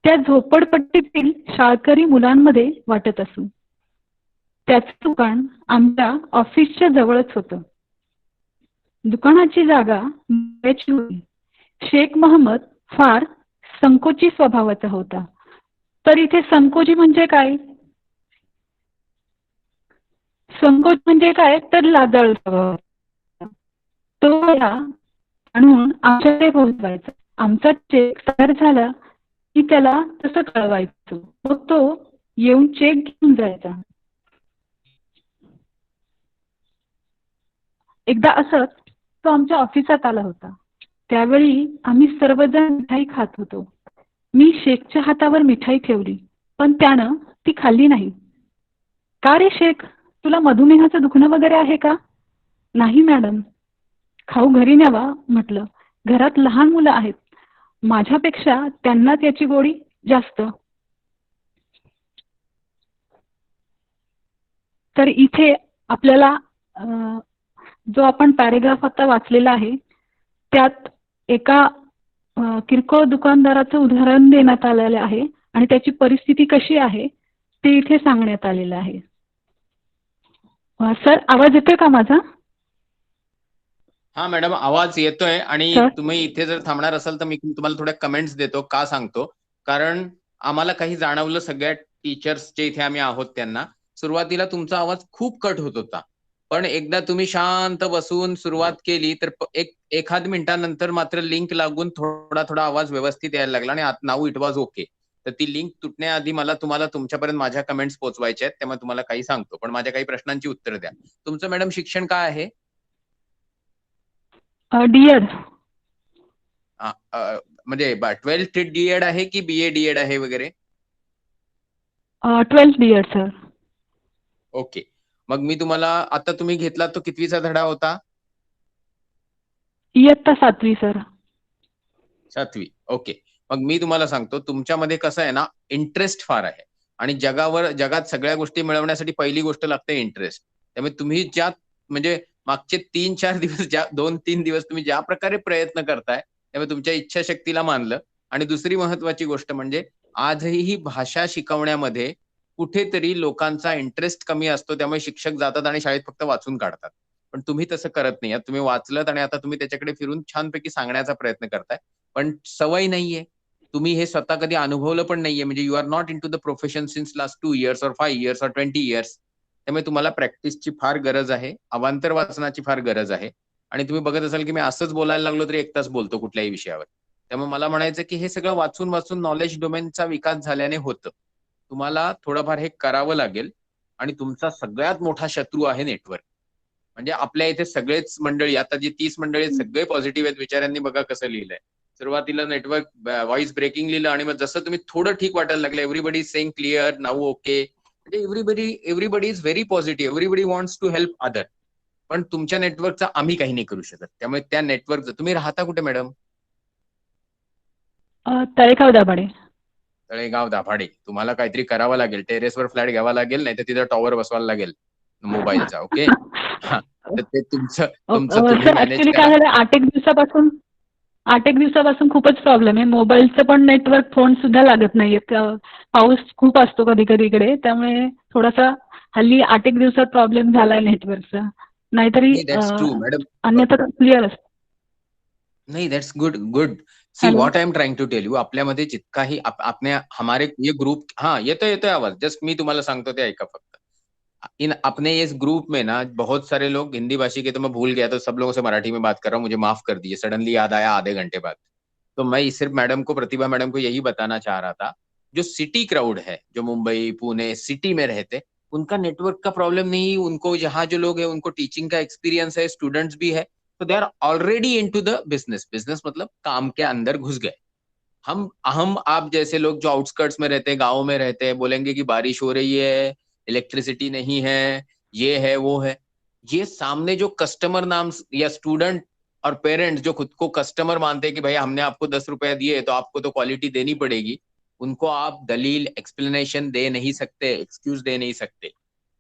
S6: त्या झोपडपट्टीतील शाळकरी मुलांमध्ये वाटत असू. त्याचं दुकान आमच्या ऑफिसच्या जवळच होतं. दुकानाची जागा मोकळ्याची होती. शेख मोहम्मद फार संकोची स्वभावाचा होता. तर इथे संकोची म्हणजे काय? संकोच म्हणजे काय तर लाजाळू स्वभाव. तो या आणून आमच्याकडे पोहोचवायचा. आमचा चेक तयार झाला की त्याला तसं कळवायचं. मग तो येऊन चेक घेऊन जायचा. एकदा असंच तो आमच्या ऑफिसात आला होता. त्यावेळी आम्ही सर्वजण मिठाई खात होतो. मी शेखच्या हातावर मिठाई ठेवली पण त्यानं ती खाल्ली नाही. का रे शेख, तुला मधुमेहाचं दुखणं वगैरे आहे का? नाही मॅडम. खाऊ घरी न्यावा म्हटलं. घरात लहान मुलं आहेत. माझ्यापेक्षा त्यांनाच याची गोडी जास्त. तर इथे आपल्याला जो आपण पॅरेग्राफ आता वाचलेला आहे त्यात एका किरकोळ दुकानदाराचं उदाहरण देण्यात आलेलं आहे आणि त्याची परिस्थिती कशी आहे ते इथे सांगण्यात आलेलं आहे. सर, आवाज येतोय का माझा?
S2: हा मॅडम, आवाज येतोय. आणि
S6: सर?
S2: तुम्ही इथे जर थांबणार असाल तर मी तुम्हाला थोड्या कमेंट्स देतो. का सांगतो? कारण आम्हाला काही जाणवलं, सगळ्या टीचर्सचे इथे आम्ही आहोत त्यांना. सुरुवातीला तुमचा आवाज खूप कट होत होता, पण एकदा तुम्ही शांत बसून सुरुवात केली तर एखाद मिनिटानंतर मात्र लिंक लागून थोडा थोडा आवाज व्यवस्थित यायला लागला आणि नाऊ इट वॉज ओके. तर ती लिंक तुटण्याआधी मला तुम्हाला तुमच्यापर्यंत माझ्या कमेंट्स पोहोचवायच्या आहेत, त्यामुळे तुम्हाला काही सांगतो. पण माझ्या काही प्रश्नांची उत्तर द्या. तुमचं मॅडम शिक्षण काय आहे?
S6: डीएड.
S2: म्हणजे 12th डीएड आहे की बीए डीएड आहे वगैरे?
S6: 12th DEd sir.
S2: ओके. मग मी तुम्हाला, आता तुम्ही घेतला तो कितवीचा धडा होता?
S6: इयत्ता 7वी सर.
S2: 7वी. ओके. मग मी तुम्हाला सांगतो, तुमच्यामध्ये कसं आहे ना, इंटरेस्ट फार आहे. आणि जगात सगळ्या गोष्टी मिळवण्यासाठी पहिली गोष्ट लागते इंटरेस्ट. त्यामुळे तुम्ही ज्या म्हणजे मागचे 3-4 दिवस 2-3 दिवस तुम्ही ज्या प्रकारे प्रयत्न करताय त्यामुळे तुमच्या इच्छाशक्तीला मानलं. आणि दुसरी महत्वाची गोष्ट म्हणजे आजही ही भाषा शिकवण्यामध्ये कुठेतरी लोकांचा इंटरेस्ट कमी असतो. त्यामुळे शिक्षक जातात आणि शाळेत फक्त वाचून काढतात. पण तुम्ही तसं करत नाही. तुम्ही वाचलत आणि आता तुम्ही त्याच्याकडे फिरून छानपैकी सांगण्याचा प्रयत्न करताय. पण सवय नाहीये. तुम्ही हे स्वतः कधी अनुभवलं पण नाहीये. म्हणजे you are not in to the profession since last 2 years or 5 years or 20 years. त्यामुळे तुम्हाला प्रॅक्टिसची फार गरज आहे. अवांतर वाचनाची फार गरज आहे. आणि तुम्ही बघत असाल की मी असंच बोलायला लागलो तरी 1 तास बोलतो कुठल्याही विषयावर. त्यामुळे मला म्हणायचं की हे सगळं वाचून वाचून नॉलेज डोमेनचा विकास झाल्याने होतं. तुम्हाला थोडंफार हे करावं लागेल. आणि तुमचा सगळ्यात मोठा शत्रू आहे नेटवर्क. म्हणजे आपल्या इथे सगळेच मंडळी, आता जी 30 मंडळी सगळे पॉझिटिव्ह आहेत. विचारांनी बघा कसं लिहिलंय. सुरुवातीला नेटवर्क व्हॉइस ब्रेकिंग लिहिलं आणि मग जसं तुम्ही थोडं ठीक वाटायला लागलं, everybody saying clear now okay. म्हणजे everybody is very positive. Everybody wants to help other. पण तुमच्या नेटवर्कचा आम्ही काही नाही करू शकत. त्यामुळे त्या नेटवर्कचं, तुम्ही राहता कुठे मॅडम?
S6: तळेगाव दाभाडे.
S2: तळेगाव दाभाडे. तुम्हाला काहीतरी करावं लागेल. टेरेसवर फ्लॅट घ्यावा लागेल, नाही तर तिथं टॉवर बसवायला लागेल मोबाईलचा. ओके. तर ते तुमचं तुम्ही मॅनेज
S6: ऍक्च्युली काय
S2: करा.
S6: झालं, 8 एक दिवसापासून 8 एक दिवसापासून खूपच प्रॉब्लेम आहे. मोबाईलचं पण नेटवर्क, फोन सुद्धा लागत नाहीये. पाऊस खूप असतो कधी कधी इकडे, त्यामुळे थोडासा हल्ली 8 एक दिवसात प्रॉब्लेम झालाय नेटवर्कचा. नाहीतरी
S2: नहीं दैट्स ट्रू मैडम.
S6: अन्यथा क्लिअर असतं.
S2: नहीं that's good good. See
S6: hello.
S2: What I am trying to tell you, आपल्यामध्ये जितकाही आपने हमारे ये ग्रुप, हाँ येतोय आवाज, जस्ट मी तुम्हाला सांगतो ते ऐका फक्त. अपने इस ग्रुप में ना बहुत सारे लोग हिंदी भाषी के, तो मैं भूल गया, तो सब लोगों से मराठी में बात कर रहा हूँ, मुझे माफ कर दीजिए, सडनली याद आया आधे घंटे बाद. तो मैं सिर्फ मैडम को, प्रतिभा मैडम को यही बताना चाह रहा था, जो सिटी क्राउड है, जो मुंबई पुणे सिटी में रहते, उनका नेटवर्क का प्रॉब्लम नहीं, उनको यहाँ जो लोग हैं उनको टीचिंग का एक्सपीरियंस है, स्टूडेंट्स भी है, तो they are already into the business. Business मतलब काम के अंदर घुस गए. हम आप जैसे लोग जो आउटस्कर्ट्स में रहते हैं, गाँव में रहते हैं, बोलेंगे कि बारिश हो रही है, इलेक्ट्रिसिटी नहीं है, ये है वो है. ये सामने जो कस्टमर नाम या स्टूडेंट और पेरेंट्स जो खुद को कस्टमर मानते हैं कि भाई हमने आपको 10 रुपए दिए तो आपको तो क्वालिटी देनी पड़ेगी, उनको आप दलील, एक्सप्लेनेशन दे नहीं सकते, एक्सक्यूज दे नहीं सकते.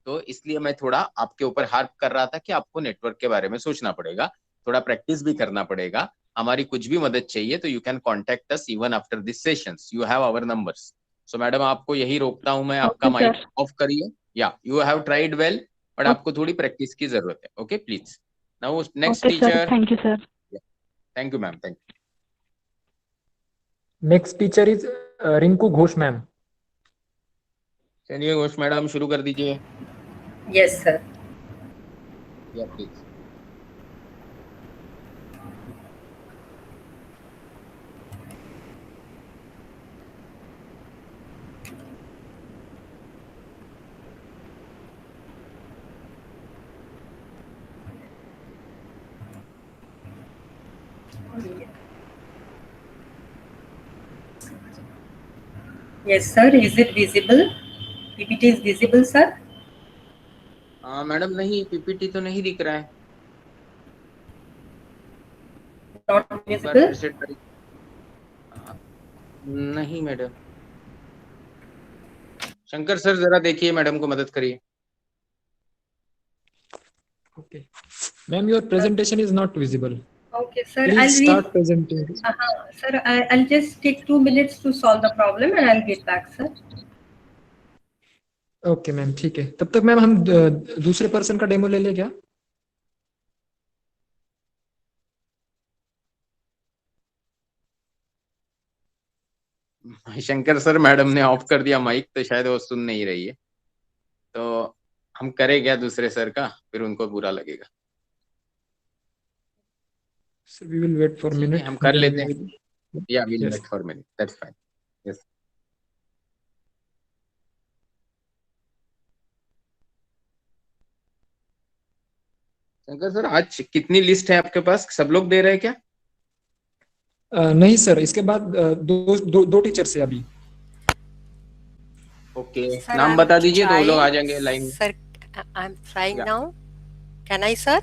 S2: तो इसलिए मैं थोड़ा आपके ऊपर हार्प कर रहा था कि आपको नेटवर्क के बारे में सोचना पड़ेगा, थोड़ा प्रैक्टिस भी करना पड़ेगा. हमारी कुछ भी मदद चाहिए तो you can contact us even after this sessions, you have our numbers. So madam आपको यही रोकता हूं मैं, आपका
S6: Okay,
S2: माइक
S6: sir.
S2: ऑफ करिए. या you have tried well, but आपको थोड़ी प्रैक्टिस की जरूरत है. Okay please. Now next
S6: okay sir,
S2: teacher.
S6: Thank you sir.
S2: Thank you ma'am. Thank you.
S1: Next teacher is Rinku Ghosh ma'am.
S2: चलिए घोष मैडम शुरू कर दीजिए.
S7: Yes, sir.
S2: या please.
S7: Yes, sir. Is it visible? PPT is visible, sir?
S2: Madam नहीं, PPT तो नहीं दिख रहा है.
S7: Not
S2: एक बार
S7: visible?
S2: फिर से ट्राई. नहीं मैडम. शंकर सर जरा देखिए, मैडम को मदद करिए.
S1: Okay. Ma'am, your presentation is not visible.
S7: Okay, sir.
S1: Please
S7: I'll
S1: start presenting.
S7: Sir, I'll just take 2 minutes to solve the problem and I'll get back, sir.
S1: Okay ma'am, ठीक है. तब तक ma'am हम दूसरे person का demo ले लें क्या?
S2: शंकर सर मैडम ने ऑफ कर दिया माइक, तो शायद वो सुन नहीं रही है. तो हम करें क्या दूसरे सर का, फिर उनको बुरा लगेगा.
S1: So we will wait for a minute.
S2: हम कर
S1: Then
S2: लेते
S1: we
S2: हैं.
S1: will-
S2: या will
S1: Yes.
S2: Wait for minute, that's fine. Yes. Shankar sir आज कितनी लिस्ट है आपके पास, सब लोग दे रहे हैं क्या?
S1: नहीं सर, इसके बाद दो टीचर से अभी.
S2: ओके,
S8: Sir,
S2: नाम
S8: I'm
S2: बता दीजिए तो वो लोग आ
S8: trying.
S2: जाएंगे line.
S8: Sir, I'm trying
S2: Yeah.
S8: now. Can I, sir?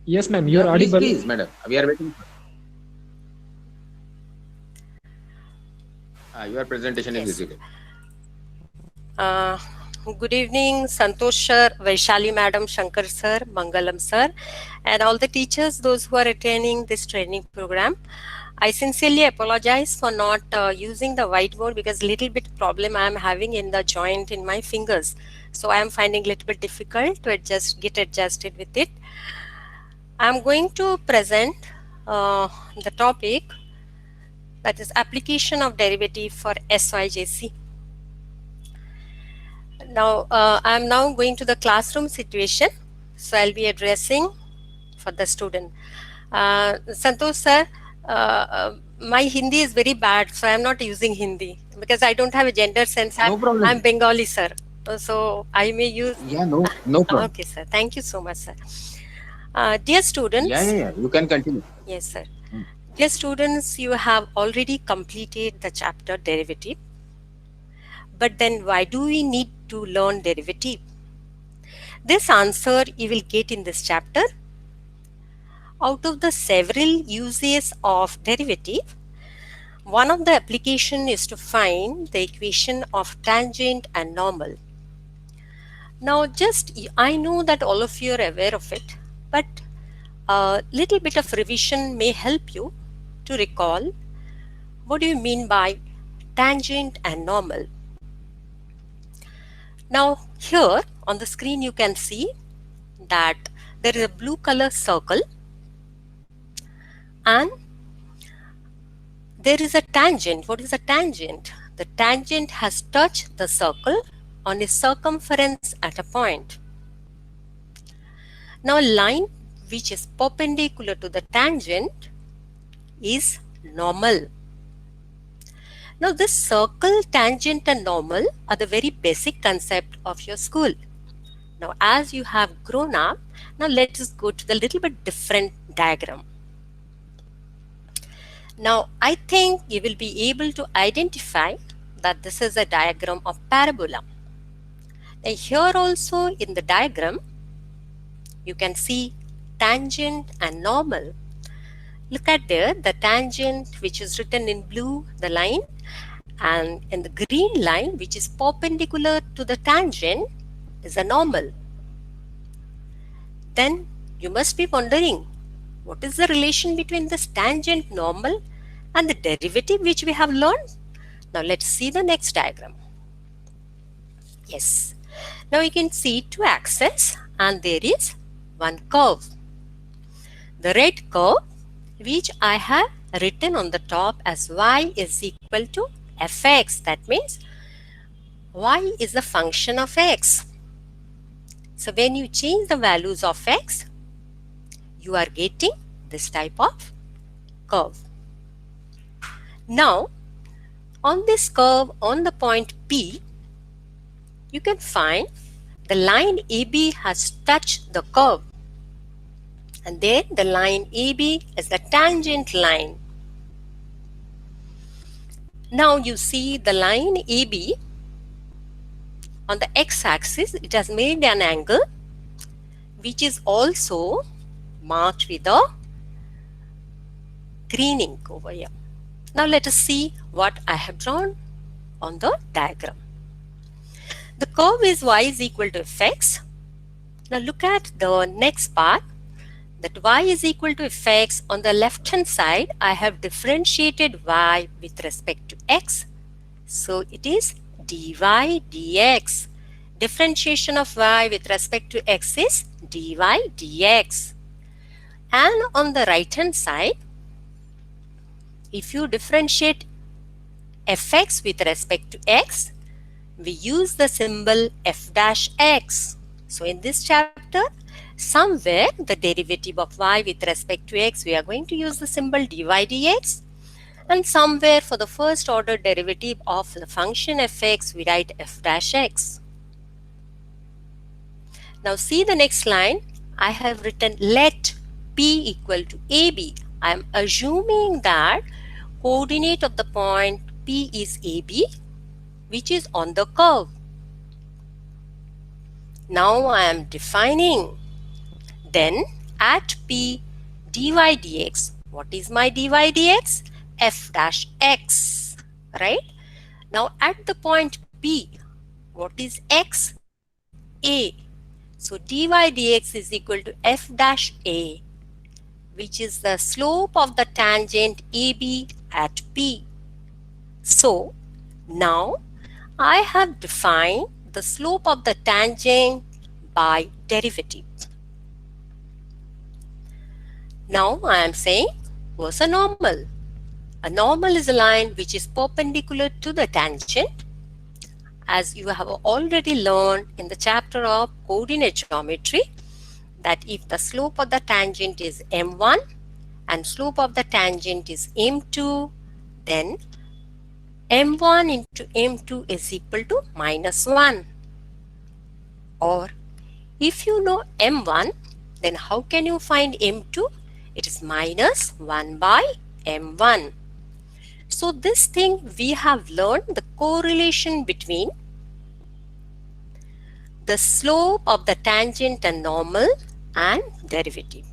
S1: Yes ma'am, you are
S2: please
S1: audible.
S2: Please madam, we are waiting. Your presentation is
S8: Yes.
S2: Visible.
S8: Good evening, Santosh sir, Vaishali madam, Shankar sir, Mangalam sir, and all the teachers, those who are attending this training program. I sincerely apologize for not using the whiteboard because little bit problem I am having in the joint in my fingers. So I am finding little bit difficult to get adjusted with it. I am going to present the topic, that is application of derivative for SYJC. Now, I am now going to the classroom situation. So I'll be addressing for the student. Santosh sir, my Hindi is very bad, so I am not using Hindi because I don't have a gender sense.
S2: No problem.
S8: I'm Bengali, sir. So I may use.
S2: Yeah, no problem.
S8: Okay, sir. Thank you so much, sir. Dear students.
S2: Yeah. You can continue.
S8: Yes, sir. Dear students, you have already completed the chapter derivative. But then why do we need to learn derivative? This answer you will get in this chapter. Out of the several uses of derivative, one of the application is to find the equation of tangent and normal. Now I know that all of you are aware of it, but a little bit of revision may help you to recall what do you mean by tangent and normal. Now here on the screen you can see that there is a blue color circle and there is a tangent. What is a tangent? The tangent has touched the circle on its circumference at a point. Now a line which is perpendicular to the tangent is normal. Now this circle, tangent and normal are the very basic concept of your school. Now as you have grown up, now let us go to the little bit different diagram. Now I think you will be able to identify that this is a diagram of parabola. Now here also in the diagram you can see tangent and normal. Look at there, the tangent which is written in blue, the line, and in the green line which is perpendicular to the tangent is a normal. Then you must be wondering, what is the relation between this tangent, normal and the derivative which we have learned? Now let's see the next diagram. Yes, now you can see two axes and there is one curve. The red curve which I have written on the top as y is equal to fx. That means y is a function of x. So when you change the values of x, you are getting this type of curve. Now on this curve on the point P, you can find the line AB has touched the curve. And then the line AB is the tangent line. Now you see the line AB on the x-axis, it has made an angle which is also marked with a green ink over here. Now let us see what I have drawn on the diagram. The curve is y is equal to fx. Now look at the next part, that y is equal to fx. On the left hand side, I have differentiated y with respect to x. So it is dy dx. Differentiation of y with respect to x is dy dx. And on the right hand side, if you differentiate fx with respect to x, we use the symbol f dash x. So in this chapter, somewhere the derivative of y with respect to x, we are going to use the symbol dy dx. And somewhere for the first order derivative of the function fx, we write f dash x. Now see the next line. I have written let p equal to ab. I am assuming that coordinate of the point P is AB, which is on the curve. Now I am defining. Then at P dy dx. What is my dy dx? F dash x, right? Now at the point P, what is x? A. So dy dx is equal to f dash a, which is the slope of the tangent AB at P. So now I have defined the slope of the tangent by derivative. Now I am saying what's a normal? A normal is a line which is perpendicular to the tangent, as you have already learned in the chapter of coordinate geometry, that if the slope of the tangent is m1 and slope of the tangent is m2, then m1 into m2 is equal to -1. Or if you know m1, then how can you find m2? It is -1 by m1. So this thing we have learned the correlation between the slope of the tangent and normal and derivative.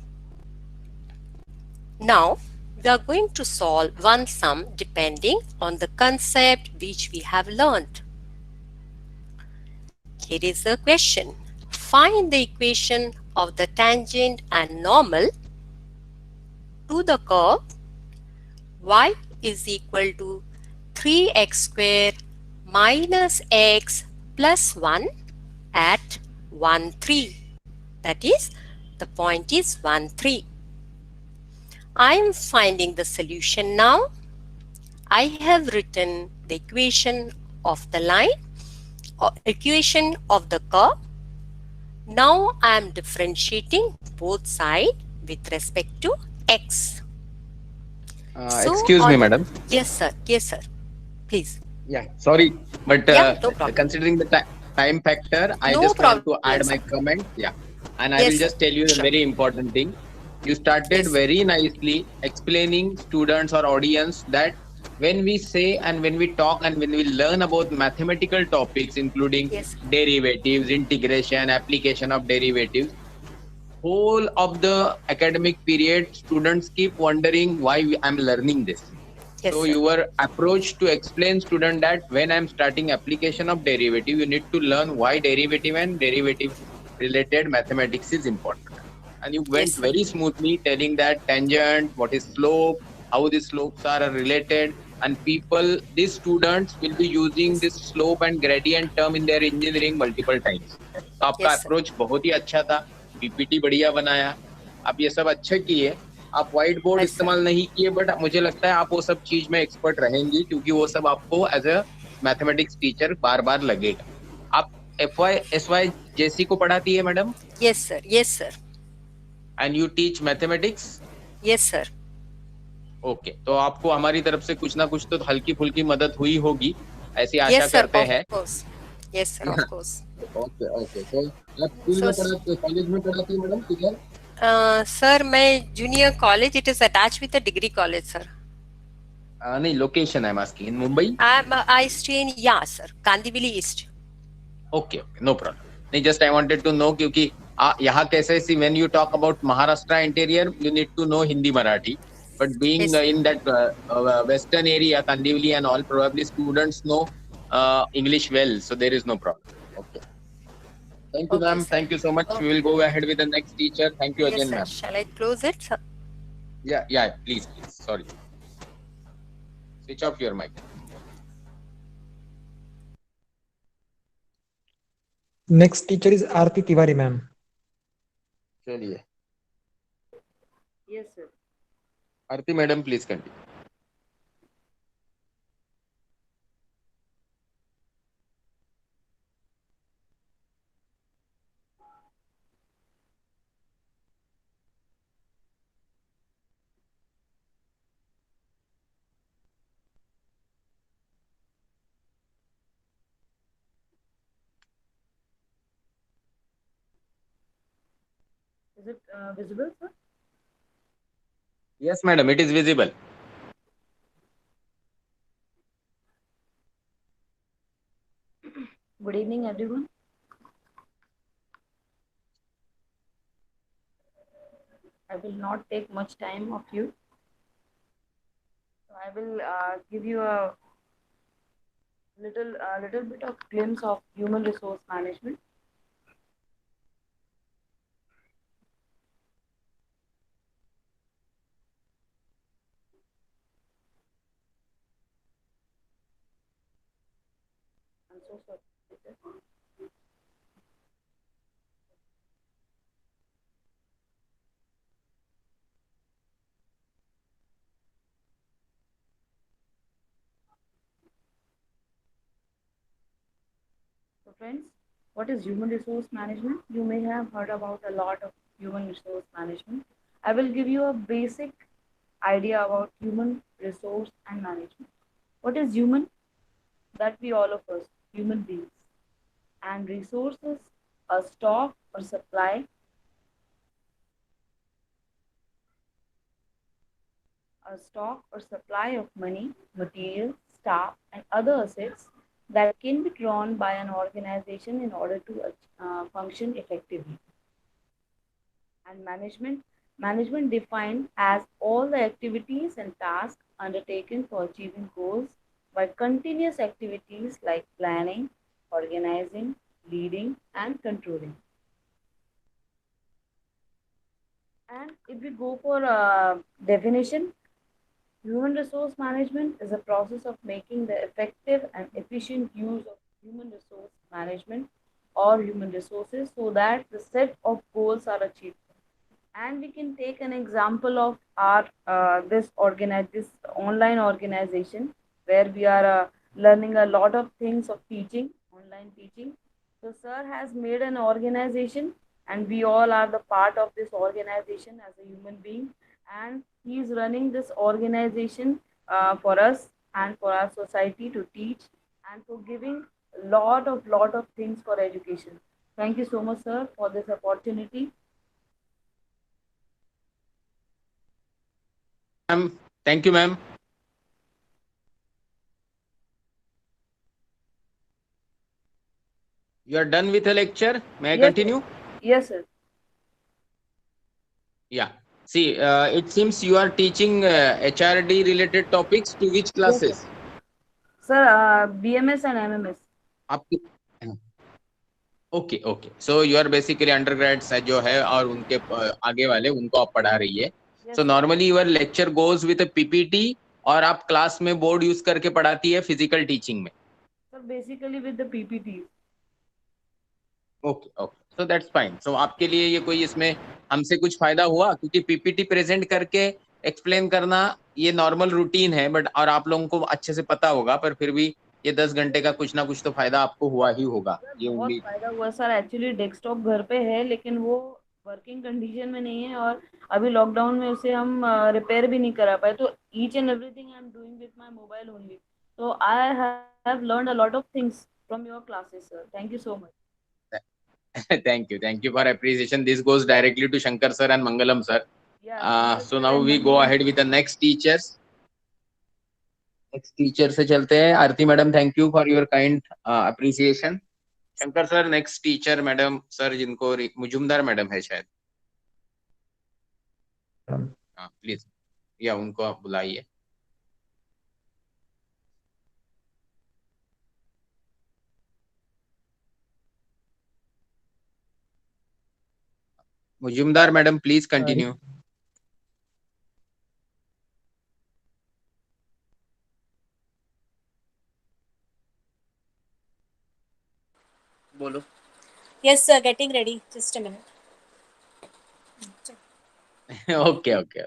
S8: Now we are going to solve one sum depending on the concept which we have learned. Here is the question. Find the equation of the tangent and normal to the curve y is equal to 3x square minus x plus 1 at 1, 3. That is, the point is 1, 3. I am finding the solution now. I have written the equation of the line or equation of the curve. Now I am differentiating both sides with respect to x. So
S2: Excuse me, madam.
S8: Yes, sir. Yes, sir. Please.
S2: Yeah, sorry, but
S8: Yeah, no problem.
S2: considering the time factor, I
S8: No
S2: just want to
S8: problem,
S2: add
S8: sir.
S2: my comment. Yeah, and I
S8: Yes,
S2: will
S8: sir.
S2: just tell you a
S8: Sure.
S2: very important thing. You started
S8: Yes.
S2: very nicely explaining students or audience that when we say and when we talk and when we learn about mathematical topics, including
S8: Yes.
S2: derivatives, integration, application of derivatives, whole of the academic period, students keep wondering why I'm learning this.
S8: Yes,
S2: So
S8: sir.
S2: your approach to explain student that when I'm starting application of derivative, you need to learn why derivative and derivative related mathematics is important. And you went
S8: Yes, sir.
S2: very smoothly telling that tangent, what is slope, how the slopes are related, and people, these students will be using this slope and gradient term in their engineering multiple times. तो आपका
S8: Yes, sir.
S2: Approach बहुत ही अच्छा था, PPT बढ़िया बनाया, आप ये सब अच्छा किए. आप व्हाइट बोर्ड
S8: Yes, sir.
S2: इस्तेमाल नहीं किए, बट मुझे लगता है आप वो सब चीज में एक्सपर्ट रहेंगी, क्योंकि वो सब आपको एज अ मैथमेटिक्स टीचर बार बार लगेगा. आप FY SY जेसी को पढ़ाती है madam,
S8: Yes, sir. Yes, sir.
S2: And you teach mathematics.
S8: Yes, sir.
S2: Okay, तो आपको हमारी तरफ से कुछ ना कुछ तो हल्की फुल्की मदद हुई होगी, ऐसी आशा
S8: Yes, sir.
S2: करते हैं.
S8: Of course. Yes, sir. Of course.
S2: Okay okay, तो आप स्कूल में
S8: So,
S2: पढ़ाते, कॉलेज में पढ़ाती है मैडम किधर?
S8: sir, my junior college, it is attached with a degree college, sir.
S2: नहीं, location I am asking, in Mumbai.
S8: I stay in, yeah, sir, Kandivali East.
S2: Okay okay, no problem. नहीं, just I wanted to know, क्योंकि यहाँ कैसे see when you talk about Maharashtra interior, you need to know Hindi Marathi, but being
S8: Yes.
S2: In that western area Kandivali and all, probably students know English well, so there is no problem. Okay, thank you,
S8: Okay,
S2: ma'am.
S8: sir.
S2: Thank you so much.
S8: Okay.
S2: We will go ahead with the next teacher. Thank you
S8: Yes,
S2: again,
S8: sir.
S2: ma'am.
S8: Shall I close it, sir?
S2: Yeah, please, sorry, switch off your mic.
S1: Next teacher is Aarti Tiwari, ma'am.
S2: चलिए,
S3: Yes, sir.
S2: Aarti madam, please continue.
S3: Is it visible, sir?
S2: Yes, madam, it is visible.
S3: Good evening, everyone. I will not take much time of you. So I will give you a little bit of glimpse of human resource management. I'm so sorry. So friends, what is human resource management? You may have heard about a lot of human resource management. I will give you a basic idea about human resource and management. What is human? That we all of us, human beings. And resources, a stock or supply of money, material, staff, and other assets that can be drawn by an organization in order to function effectively. And management defined as all the activities and tasks undertaken for achieving goals by continuous activities like planning, organizing, leading, and controlling.
S9: And if we go for definition, human resource management is a process of making the effective and efficient use of human resource management or human resources so that the set of goals are achieved. And we can take an example of our this online organization where we are learning a lot of things of teaching, online teaching. So sir has made an organization, and we all are the part of this organization as a human being, and he is running this organization for us and for our society to teach, and for giving lot of things for education. Thank you so much, sir, for this opportunity.
S2: Thank you, ma'am. You are done with the lecture. May I
S9: Yes,
S2: continue?
S9: yes, sir.
S2: Yeah. See, it seems you are teaching HRD related topics to which
S9: Yes, sir.
S2: classes?
S9: Sir, BMS and MMS.
S2: आपकी okay okay so you are basically undergrads जो है और उनके आगे वाले उनको आप पढ़ा रही है.
S9: Yes,
S2: so
S9: sir.
S2: Normally your lecture goes with PPT और आप क्लास में बोर्ड यूज करके पढ़ाती है फिजिकल टीचिंग में.
S9: Sir, basically with the PPTs.
S2: Okay okay so that's fine. So आपके लिए ये कोई इसमें हमसे कुछ फायदा हुआ क्योंकि पीपीटी प्रेजेंट करके एक्सप्लेन करना ये नॉर्मल रूटीन है बट और आप लोगों को अच्छे से पता होगा पर फिर भी ये 10 घंटे का कुछ ना कुछ तो फायदा आपको हुआ ही होगा
S9: सर,
S2: ये
S9: बहुत
S2: उम्मीद.
S9: फायदा हुआ सर. एक्चुअली डेस्कटॉप घर पे है, लेकिन वो वर्किंग कंडीशन में नहीं है, और अभी लॉकडाउन में उसे हम रिपेयर भी नहीं करा पाए. तो each and everything I am doing with my mobile only. तो I have learned a lot of things from your classes, sir. Thank you so much.
S2: Thank you for appreciation. This goes directly to Shankar sir and Mangalam sir.
S9: Yeah, Shankar
S2: So
S9: sir
S2: now
S9: and
S2: we go
S9: Mangalam
S2: ahead
S9: sir.
S2: with the next teachers. Next teacher से चलते हैं. Aarti madam, thank you for your kind appreciation. Shankar sir, next teacher madam sir जिनको Mujumdar madam है शायद. हाँ please या उनको आप बुलाइए. Mujumdar madam please continue. बोलो.
S10: Yes, sir, getting ready. Just a minute.
S2: Okay okay.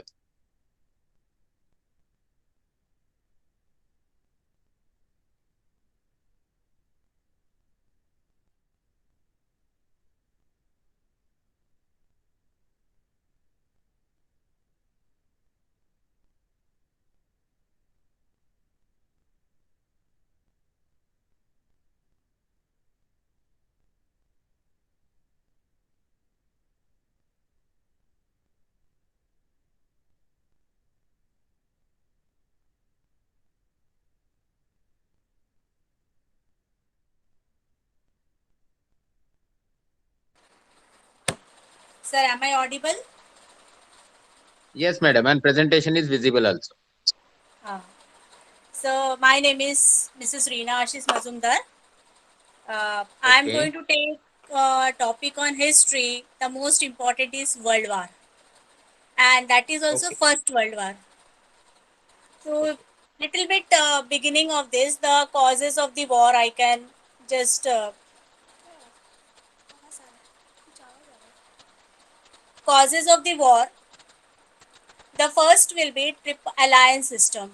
S10: Sir, am I audible?
S2: Yes madam, and presentation is visible also.
S10: So, my name is Mrs. Reena Ashish Mazumdar. I am going to take a topic on history. The most important is World War. And that is also First World War. So, little bit beginning of this, the causes of the war, I can just causes of the war. The first will be Triple Alliance system.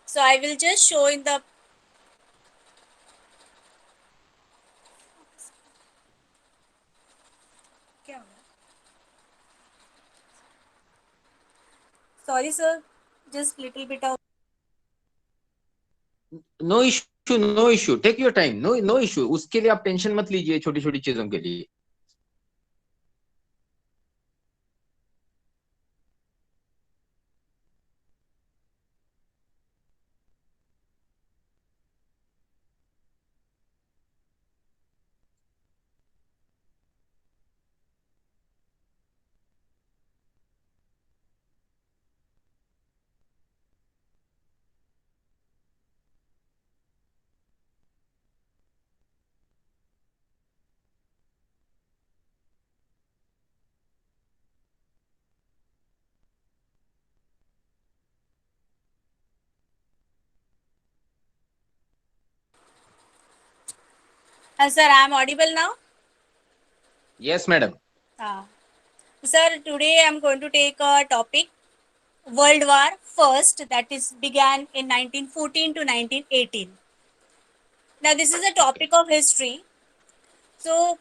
S10: So I will just show in the sorry sir, just little bit of
S2: no issue no issue, take your time. No no issue, उसके लिए आप tension मत लीजिए छोटी छोटी चीजों के लिए.
S10: Sir, I am audible now.
S2: Yes, madam.
S10: Sir, today I am going to take a topic, World War First, that is began in 1914 to 1918. Now, this is a topic of history. So,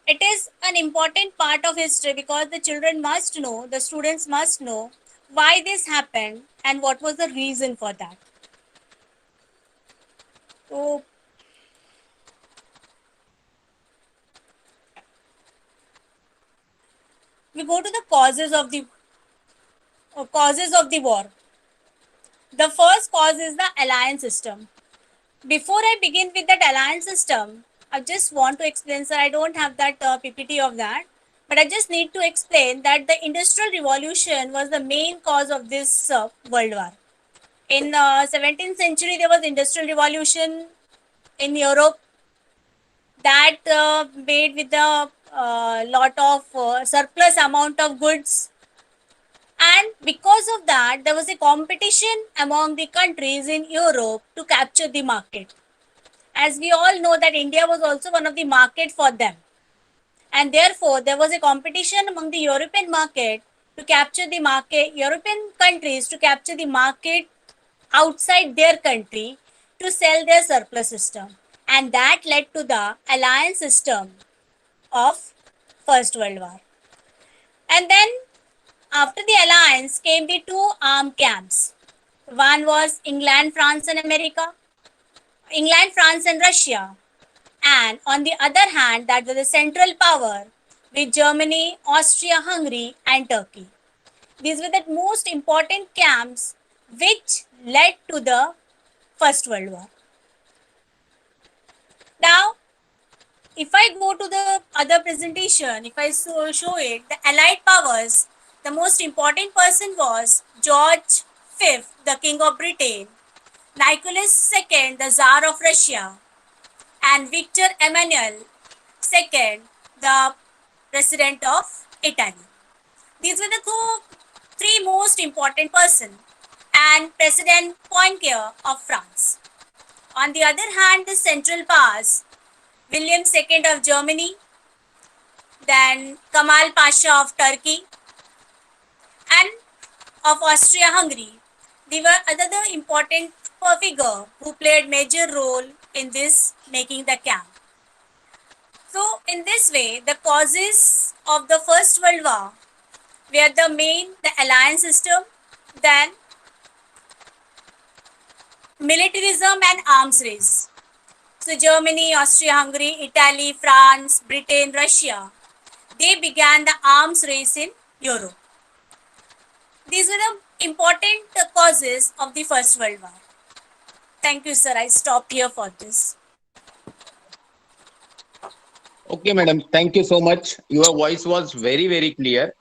S10: it is an important part of history because the children must know, the students must know why this happened and what was the reason for that. So, we go to the causes of the war. The first cause is the alliance system. Before I begin with that alliance system, I just want to explain, sir, I don't have that PPT of that, but I just need to explain that the Industrial Revolution was the main cause of this World War. In 17th century, there was Industrial Revolution in Europe that made with a lot of surplus amount of goods. And because of that, there was a competition among the countries in Europe to capture the market. As we all know that India was also one of the market for them. And therefore, there was a competition among the European market to capture the market, European countries to capture the market outside their country to sell their surplus system. And that led to the alliance system of First World War. And then after the alliance came the two armed camps. One was England, France and America, England, France and Russia. And on the other hand, that was the central power with Germany, Austria, Hungary and Turkey. These were the most important camps which led to the First World War. Now, if I go to the other presentation, if I show it, the Allied powers, the most important person was George V, the King of Britain, Nicholas II, the Tsar of Russia, and Victor Emmanuel II, the President of Italy. These were the three most important persons, and President Poincaré of France. On the other hand, the Central Powers, William II of Germany, then Kemal Pasha of Turkey, and of Austria-Hungary. They were another important figure who played major role in this making the camp. So in this way, the causes of the First World War were the alliance system, then militarism and arms race. So Germany, Austria-Hungary, Italy, France, Britain, Russia, they began the arms race in Europe. These were the important causes of the First World War. Thank you, sir. I stop here for this.
S2: Okay, madam. Thank you so much. Your voice was very, very clear.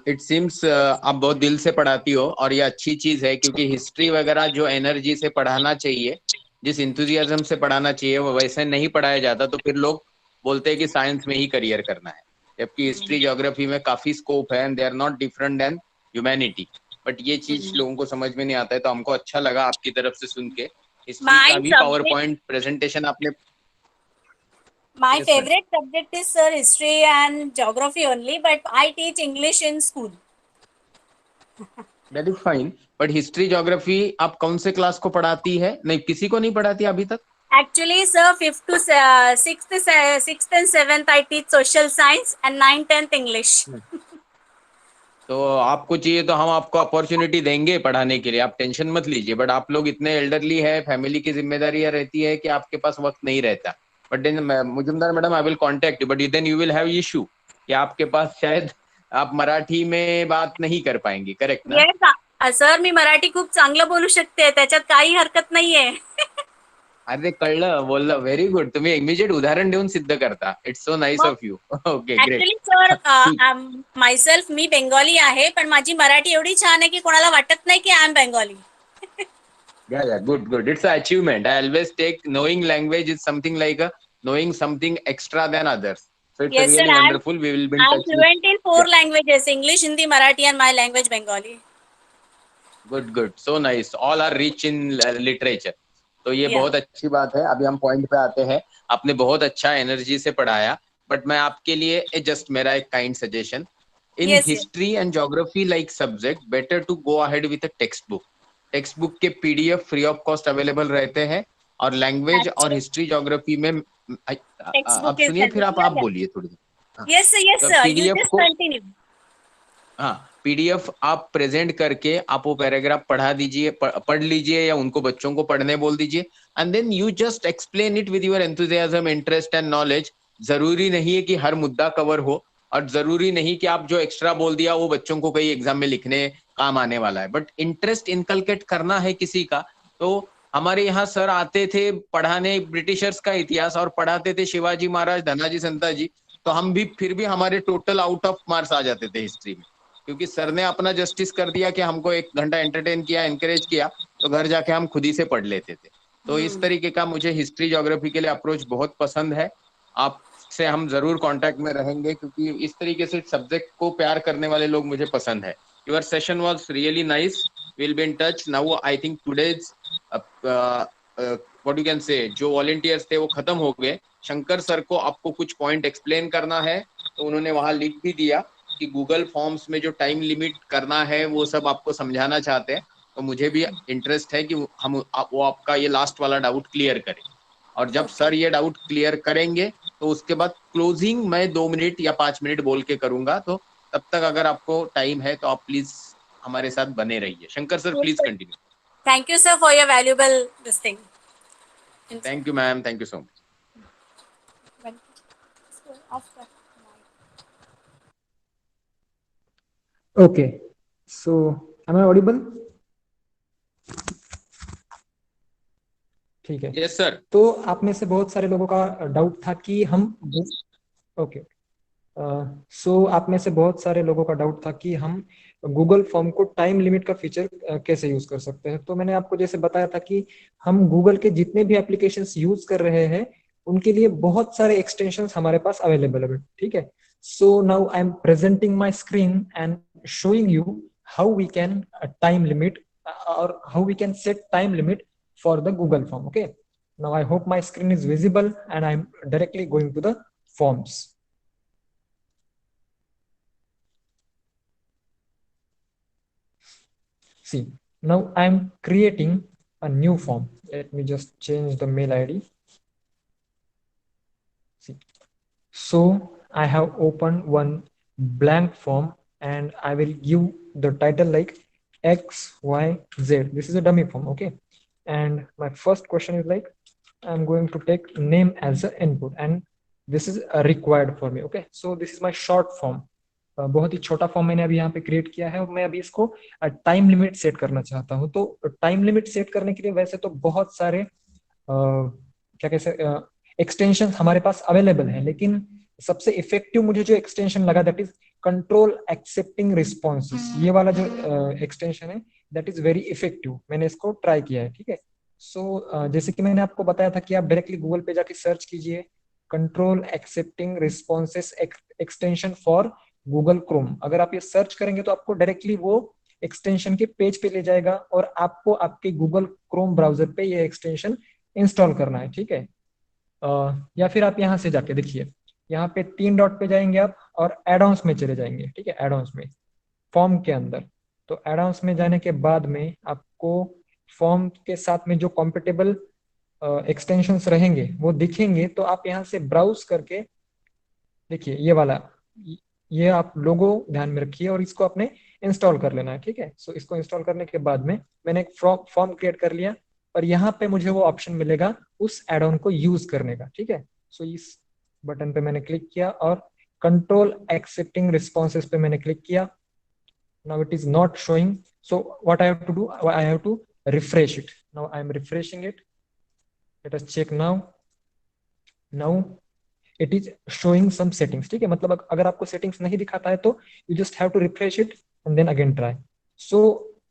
S2: It seems आप बहुत दिल से पढ़ाती हो और ये अच्छी चीज है क्योंकि हिस्ट्री वगैरह जो एनर्जी से पढ़ाना चाहिए, जिस इंथुजियाज्म से पढ़ाना चाहिए, वो वैसे नहीं पढ़ाया जाता तो फिर लोग बोलते हैं कि साइंस में ही करियर करना है, जबकि हिस्ट्री ज्योग्राफी में काफी स्कोप है and they are not different than humanity. But ये चीज लोगों को समझ में नहीं आता है, तो हमको अच्छा लगा आपकी तरफ से सुन के. हिस्ट्री का भी पावर पॉइंट प्रेजेंटेशन आपने.
S10: My favorite subject is, sir, history and geography only, but I teach English in school.
S2: That is fine. But history, geography आप कौन से क्लास को पढ़ाती है? नहीं, किसी को नहीं पढ़ाती अभी तक?
S10: Actually, sir, 5th to 6th and 7th I teach social science and 9th, 10th English.
S2: तो आपको चाहिए तो हम आपको अपॉर्चुनिटी देंगे पढ़ाने के लिए, आप टेंशन मत लीजिए. बट आप लोग इतने एल्डरली है, फैमिली की जिम्मेदारियां रहती है कि आपके पास वक्त नहीं रहता. But then Mujumdar madam, I will contact you, but then you will have issue कि आपके पास शायद आप मराठी में बात नहीं कर पाएंगे. करेक्ट ना?
S10: Yes, सर, मी मराठी खूप चांगलं बोलू शकते, त्याच्यात काही हरकत नाहीये.
S2: अरे कळलं, बोललं. Very good. तुम्ही इमिजिएट उदाहरण देऊन सिद्ध करता. It's so nice of you. Okay, great.
S10: Actually, sir, myself, me Bengali आहे, पण माझी मराठी एवढी छान आहे की कोणाला वाटत नाही की I am Bengali.
S2: Yeah, good. It's an achievement. I always take knowing language is something like knowing something extra than others. So it's
S10: Yes,
S2: really
S10: sir,
S2: wonderful. We will be in
S10: I'm
S2: touch.
S10: fluent in 4 languages: English, Hindi, Marathi, and my language Bengali.
S2: Good. So nice. All are rich in literature. तो ये
S10: Yeah.
S2: बहुत अच्छी बात है। अभी हम point पे आते हैं। आपने बहुत अच्छा एनर्जी से पढ़ाया, बट मैं आपके लिए जस्ट मेरा एक kind suggestion, in
S10: Yes, yes.
S2: History and geography like subject better to go ahead with a text book. Text book के PDF free of cost available रहते हैं, और लैंग्वेज और
S10: Actually,
S2: हिस्ट्री ज्योग्राफी में
S10: textbook
S2: आप
S10: is
S2: सुनिए, फिर
S10: helpful.
S2: आप
S10: Yeah.
S2: बोलिए थोड़ी देर। हाँ,
S10: Yes, sir. Yes,
S2: तो
S10: sir. You
S2: पीडीएफ
S10: just
S2: को,
S10: continue.
S2: हाँ, पीडीएफ आप प्रेजेंट करके आप वो पैराग्राफ पढ़ा दीजिए, पढ़ लीजिए, या उनको बच्चों को पढ़ने बोल दीजिए, and then you just explain it with your enthusiasm, interest and knowledge. जरूरी नहीं है कि हर मुद्दा कवर हो, और जरूरी नहीं कि आप जो एक्स्ट्रा बोल दिया वो बच्चों को कहीं एग्जाम में लिखने काम आने वाला है, बट इंटरेस्ट इनकलकेट करना है किसी का। तो हमारे यहाँ सर आते थे पढ़ाने ब्रिटिशर्स का इतिहास, और पढ़ाते थे शिवाजी महाराज, धनाजी संताजी, तो हम भी फिर भी हमारे टोटल आउट ऑफ मार्क्स आ जाते थे हिस्ट्री में, क्योंकि सर ने अपना जस्टिस कर दिया कि हमको 1 घंटा एंटरटेन किया, एनकरेज किया, तो घर जाके हम खुद ही से पढ़ लेते थे। तो इस तरीके का मुझे हिस्ट्री ज्योग्राफी के लिए अप्रोच बहुत पसंद है। आपसे हम जरूर कांटेक्ट में रहेंगे, क्योंकि इस तरीके से सब्जेक्ट को प्यार करने वाले लोग मुझे पसंद है। Your session was really nice, will be in touch now. I think today's what you can से, जो वॉलंटियर्स थे वो खत्म हो गए। शंकर सर को आपको कुछ पॉइंट एक्सप्लेन करना है, तो उन्होंने वहां लिख भी दिया कि गूगल फॉर्म्स में जो टाइम लिमिट करना है वो सब आपको समझाना चाहते हैं। तो मुझे भी इंटरेस्ट है कि वो आपका ये लास्ट वाला डाउट क्लियर करें, और जब सर ये डाउट क्लियर करेंगे तो उसके बाद क्लोजिंग मैं 2 मिनट या 5 मिनट बोल के करूंगा। तो तब तक अगर आपको टाइम है तो आप प्लीज हमारे साथ बने रहिए। Shankar sir please continue.
S10: Thank you, sir, for your valuable this thing.
S2: Thank you ma'am, thank you so much.
S1: Okay, so am I audible? ठीक है।
S2: Yes sir.
S1: तो आप में से बहुत सारे लोगों का डाउट था कि हम ओके सो आप में से बहुत सारे लोगों का डाउट था कि हम गूगल फॉर्म को टाइम लिमिट का फीचर कैसे यूज कर सकते हैं। तो मैंने आपको जैसे बताया था कि हम गूगल के जितने भी एप्लीकेशंस यूज कर रहे हैं उनके लिए बहुत सारे एक्सटेंशंस हमारे पास अवेलेबल है, ठीक है। So now I am presenting my screen and showing you how we can time limit or how we can set time limit for the Google form. Okay, now I hope my screen is visible and I'm directly going to the forms. See, now I'm creating a new form. Let me just change the mail ID. See, so I have opened one blank form and I will give the title like XYZ. This is a dummy form, okay? And my first question is like, I'm going to take name as an input and this is required for me, okay? So this is my short form. बहुत ही छोटा form मैंने अभी यहाँ पे create किया है और मैं अभी इसको टाइम लिमिट सेट करना चाहता हूँ। तो टाइम लिमिट सेट करने के लिए वैसे तो बहुत सारे क्या कैसे एक्सटेंशन हमारे पास अवेलेबल है, लेकिन सबसे इफेक्टिव मुझे जो एक्सटेंशन लगा that is control accepting responses. ये वाला जो एक्सटेंशन है दैट इज वेरी इफेक्टिव, मैंने इसको ट्राई किया है, ठीक है। सो जैसे कि मैंने आपको बताया था कि आप डायरेक्टली गूगल पे जाके सर्च कीजिए control accepting responses extension for Google Chrome. अगर आप ये सर्च करेंगे तो आपको डायरेक्टली वो एक्सटेंशन के पेज पे ले जाएगा और आपको आपके गूगल क्रोम ब्राउजर पे ये एक्सटेंशन इंस्टॉल करना है, ठीक है। या फिर आप यहाँ से जाके देखिए, यहाँ पे 3 डॉट पे जाएंगे आप और एड-ऑन्स में चले जाएंगे, ठीक है। एड-ऑन्स में फॉर्म के अंदर, तो एड-ऑन्स में जाने के बाद में आपको फॉर्म के साथ में जो कॉम्पेटेबल एक्सटेंशंस रहेंगे वो दिखेंगे। तो आप यहाँ से ब्राउज करके देखिए ये वाला, ये आप लोगो ध्यान में रखिए और इसको आपने इंस्टॉल कर लेना है, ठीक है। सो इसको इंस्टॉल करने के बाद में मैंने एक फॉर्म क्रिएट कर लिया और यहाँ पे मुझे वो ऑप्शन मिलेगा उस एड ऑन को यूज करने का, ठीक है। सो इस बटन पे मैंने क्लिक किया और कंट्रोल एक्सेप्टिंग रिस्पॉन्सेस पे मैंने क्लिक किया। Now it is not showing, so what I have to do, I have to refresh it. Now I am refreshing it, let us check now it is showing some settings, ठीक है। मतलब अगर आपको settings नहीं दिखाता है तो you just have to refresh it and then again try. So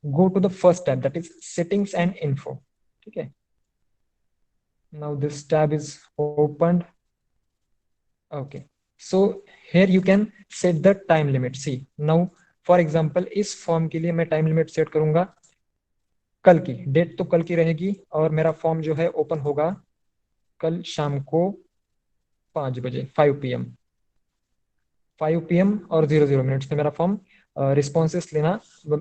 S1: go to the first tab that is settings and info, ठीक है। Now this tab is opened, okay. So here you can set the time limit. See now for example इस form के लिए मैं time limit set करूंगा कल की date तो कल की रहेगी, और मेरा फॉर्म जो है ओपन होगा कल शाम को 5 बजे 5 PM। 5 PM और 00 मिनट्स में मेरा फॉर्म रिस्पॉन्सेस लेना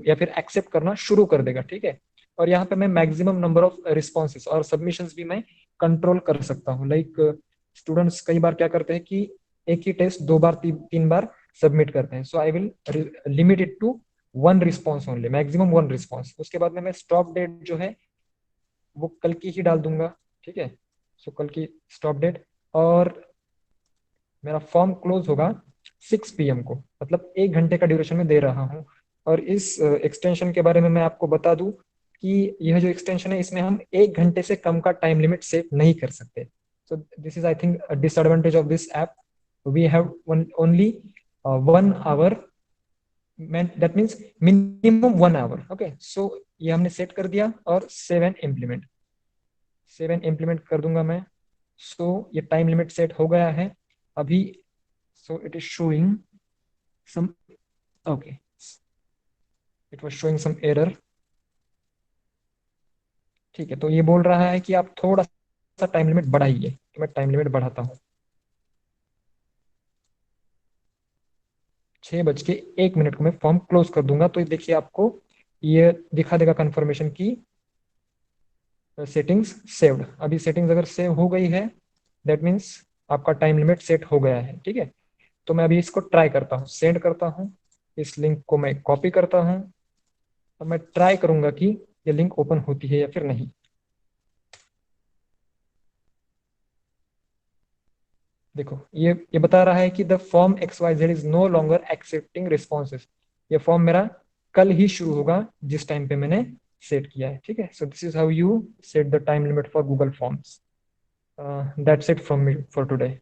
S1: या फिर एक्सेप्ट करना शुरू कर देगा, ठीक है। और यहाँ पे मैं मैक्सिमम नंबर ऑफ रिस्पॉन्सेस और सबमिशंस भी मैं कंट्रोल कर सकता हूँ। लाइक स्टूडेंट्स कई बार क्या करते हैं कि एक ही टेस्ट 2 बार 3 बार सबमिट करते हैं। So I will limit it to 1 response only, maximum 1 response. उसके बाद में मैं स्टॉप डेट जो है वो कल की ही डाल दूंगा, ठीक है। सो कल की स्टॉप डेट, और मेरा फॉर्म क्लोज होगा 6 PM को, मतलब 1 घंटे का ड्यूरेशन में दे रहा हूँ। और इस एक्सटेंशन के बारे में मैं आपको बता दूं कि यह जो एक्सटेंशन है इसमें हम 1 घंटे से कम का टाइम लिमिट सेट नहीं कर सकते। So this is I think disadvantage of this app. We have only 1 hour, that means minimum 1 hour. Okay, so ये हमने सेट कर दिया, और 7 इम्प्लीमेंट कर दूंगा मैं। सो ये टाइम लिमिट सेट हो गया है अभी। so it is showing some, okay, it was showing some error, ठीक है। तो ये बोल रहा है कि आप थोड़ा सा टाइम लिमिट बढ़ाइए, तो मैं टाइम लिमिट बढ़ाता हूँ। 6:01 को मैं फॉर्म क्लोज कर दूंगा। तो देखिए आपको ये दिखा देगा कंफर्मेशन की सेटिंग्स सेव्ड। अभी सेटिंग्स अगर सेव हो गई है दैट मीन्स आपका टाइम लिमिट सेट हो गया है, ठीक है। तो मैं अभी इसको ट्राई करता हूँ, सेंड करता हूँ, इस लिंक को मैं कॉपी करता हूँ, और मैं ट्राई करूंगा कि ये लिंक ओपन होती है या फिर नहीं। देखो ये बता रहा है कि the form XYZ is no longer accepting responses. ये फॉर्म मेरा कल ही शुरू होगा जिस टाइम पे मैंने सेट किया है, ठीक है। सो this is how you set the time limit for Google forms. That's it from me for today.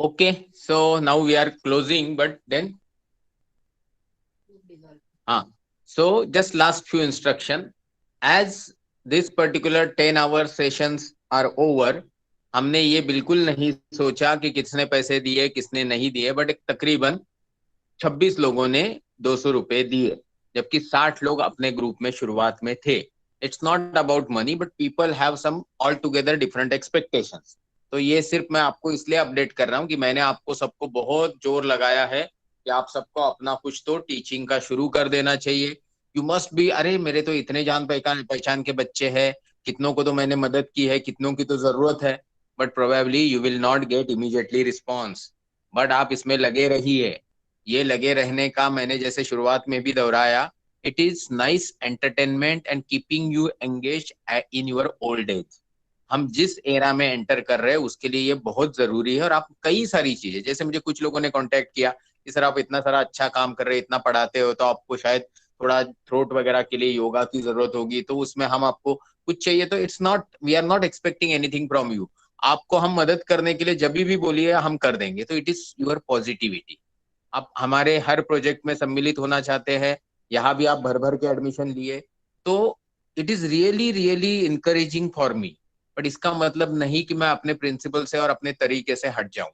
S2: Okay, so now we are closing, but then so just last few instruction. As this particular 10-hour sessions are over, हमने ये बिल्कुल नहीं सोचा कि किसने पैसे दिए किसने नहीं दिए, बट तकरीबन 26 लोगों ने 200 रुपए दिए, जबकि 60 लोग अपने ग्रुप में शुरुआत में थे। It's not about money, but people have some all together different expectations. तो ये सिर्फ मैं आपको इसलिए अपडेट कर रहा हूँ कि मैंने आपको सबको बहुत जोर लगाया है कि आप सबको अपना कुछ तो टीचिंग का शुरू कर देना चाहिए। यू मस्ट बी, अरे मेरे तो इतने जान पहचान के बच्चे हैं, कितनों को तो मैंने मदद की है, कितनों की तो जरूरत है, but probably you will not gate immediately response. But आप इसमें लगे रहिए। ये लगे रहने का मैंने जैसे शुरुआत में भी दोहराया, it is nice entertainment and keeping you engage in your old age. हम जिस एरा में एंटर कर रहे हैं उसके लिए ये बहुत जरूरी है। और आप कई सारी चीजें, जैसे मुझे कुछ लोगों ने कांटेक्ट किया कि सर आप इतना सारा अच्छा काम कर रहे हैं, इतना पढ़ाते हो, तो आपको शायद थोड़ा थ्रोट वगैरह के लिए योगा की जरूरत होगी, तो उसमें हम आपको कुछ चाहिए। तो it's not, we are not expecting anything from you. आपको हम मदद करने के लिए जब भी बोलिए हम कर देंगे। तो इट इज योर पॉजिटिविटी। आप हमारे हर प्रोजेक्ट में सम्मिलित होना चाहते हैं, यहाँ भी आप भर भर के एडमिशन लिए, तो it is really really encouraging for me. But इसका मतलब नहीं कि मैं अपने प्रिंसिपल से और अपने तरीके से हट जाऊं।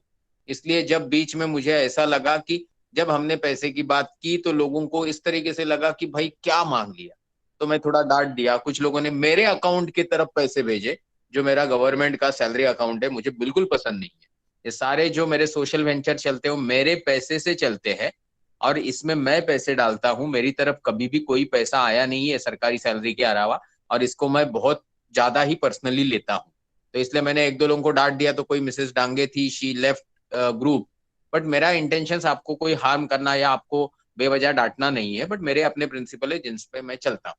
S2: इसलिए जब बीच में मुझे ऐसा लगा कि जब हमने पैसे की बात की तो लोगों को इस तरीके से लगा कि भाई क्या मांग लिया, तो मैं थोड़ा डांट दिया। कुछ लोगों ने मेरे अकाउंट की तरफ पैसे भेजे, जो मेरा गवर्नमेंट का सैलरी अकाउंट है, मुझे बिल्कुल पसंद नहीं है। ये सारे जो मेरे सोशल वेंचर चलते हो मेरे पैसे से चलते हैं, और इसमें मैं पैसे डालता हूँ। मेरी तरफ कभी भी कोई पैसा आया नहीं है सरकारी सैलरी के अलावा, और इसको मैं बहुत ज्यादा ही पर्सनली लेता हूँ। तो इसलिए मैंने 1-2 लोगों को डांट दिया। तो कोई मिसेस डांगे थी, शी लेफ्ट ग्रुप। बट मेरा इंटेंशन आपको कोई हार्म करना या आपको बेवजह डांटना नहीं है, बट मेरे अपने प्रिंसिपल है जिन पे मैं चलता हूँ।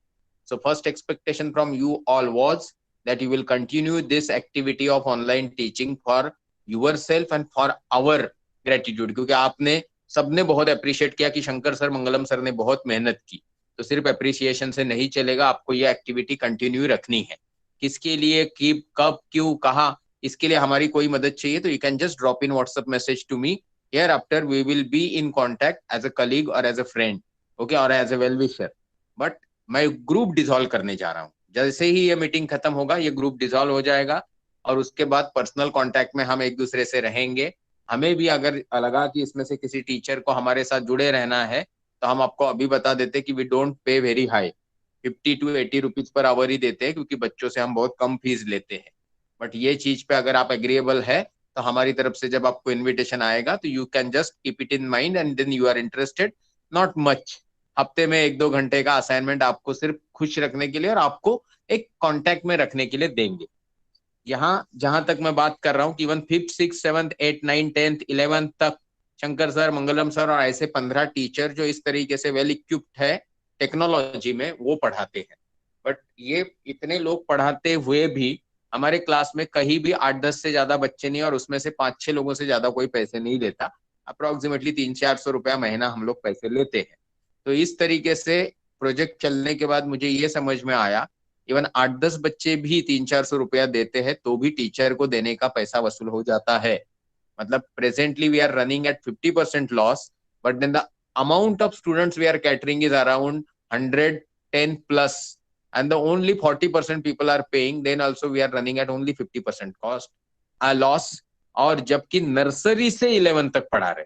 S2: So first expectation from you all was that you will continue this activity of online teaching for yourself and for our gratitude. क्योंकि आपने सबने बहुत अप्रिशिएट किया कि शंकर सर, मंगलम सर ने बहुत मेहनत की। तो सिर्फ अप्रिसिएशन से नहीं चलेगा, आपको ये एक्टिविटी कंटिन्यू रखनी है। किसके लिए, कब, क्यों, कहा, इसके लिए हमारी कोई मदद चाहिए तो you can just drop in WhatsApp message to me. Hereafter we will be in contact as a colleague और एज अ फ्रेंड, ओके, और as a well wisher. But मैं ग्रुप डिसॉल्व करने जा रहा हूँ। जैसे ही ये मीटिंग खत्म होगा ये ग्रुप डिसॉल्व हो जाएगा, और उसके बाद पर्सनल कॉन्टैक्ट में हम एक दूसरे से रहेंगे। हमें भी अगर लगा कि इसमें से किसी टीचर को हमारे साथ जुड़े रहना है तो हम आपको अभी बता देते कि we don't pay very high, 50 to 80 rupees per hour ही देते हैं, क्योंकि बच्चों से हम बहुत कम फीस लेते हैं। बट ये चीज पे अगर आप एग्रीएबल है तो हमारी तरफ से जब आपको इन्विटेशन आएगा तो you can just keep it in mind and then you are interested, not much. हफ्ते में 1-2 घंटे का असाइनमेंट आपको सिर्फ खुश रखने के लिए और आपको एक कांटेक्ट में रखने के लिए देंगे। यहाँ जहां तक मैं बात कर रहा हूँ कि even 5th 6th 7th 8th 9th 10th 11th तक शंकर सर, मंगलम सर और ऐसे 15 टीचर जो इस तरीके से वेल इक्विप्ड है टेक्नोलॉजी में, वो पढ़ाते हैं। बट ये इतने लोग पढ़ाते हुए भी हमारे क्लास में कहीं भी 8-10 से ज्यादा बच्चे नहीं, और उसमें से 5-6 लोगों से ज्यादा कोई पैसे नहीं लेता। अप्रोक्सीमेटली 300-400 रुपया महीना हम लोग पैसे लेते हैं। तो इस तरीके से प्रोजेक्ट चलने के बाद मुझे ये समझ में आया, इवन 8-10 बच्चे भी 300-400 रुपया देते हैं तो भी टीचर को देने का पैसा वसूल हो जाता है। मतलब presently we are running at 50% loss, but then the amount of students we are catering is around 110 plus, and the only 40% people are paying, then also we are running at only 50% cost loss। और जबकि nursery से 11 तक पढ़ा रहे,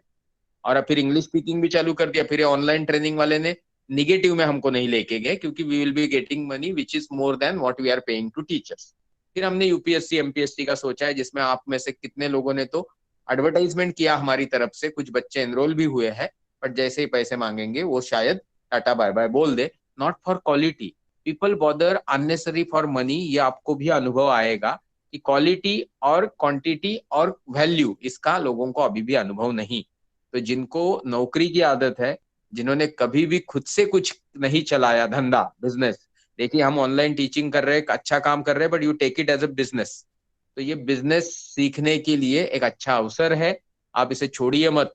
S2: और फिर English speaking भी चालू कर दिया। फिर ऑनलाइन ट्रेनिंग वाले ने निगेटिव में हमको नहीं लेके गए, क्योंकि we will be getting money which is more than what we are paying to teachers. फिर हमने यूपीएससी एमपीएससी का सोचा है, जिसमें आप में से कितने लोगों ने तो एडवर्टाइजमेंट किया हमारी तरफ से, कुछ बच्चे एनरोल भी हुए हैं, बट जैसे ही पैसे मांगेंगे वो शायद टाटा बाय बाय बोल दे। Not for quality, people bother unnecessary for money. ये आपको भी अनुभव आएगा कि क्वालिटी और क्वांटिटी और वैल्यू, इसका लोगों को अभी भी अनुभव नहीं। तो जिनको नौकरी की आदत है, जिन्होंने कभी भी खुद से कुछ नहीं चलाया धंधा बिजनेस, देखिए हम ऑनलाइन टीचिंग कर रहे हैं, अच्छा काम कर रहे हैं, but you take it as a business. तो ये बिजनेस सीखने के लिए एक अच्छा अवसर है, आप इसे छोड़िए मत।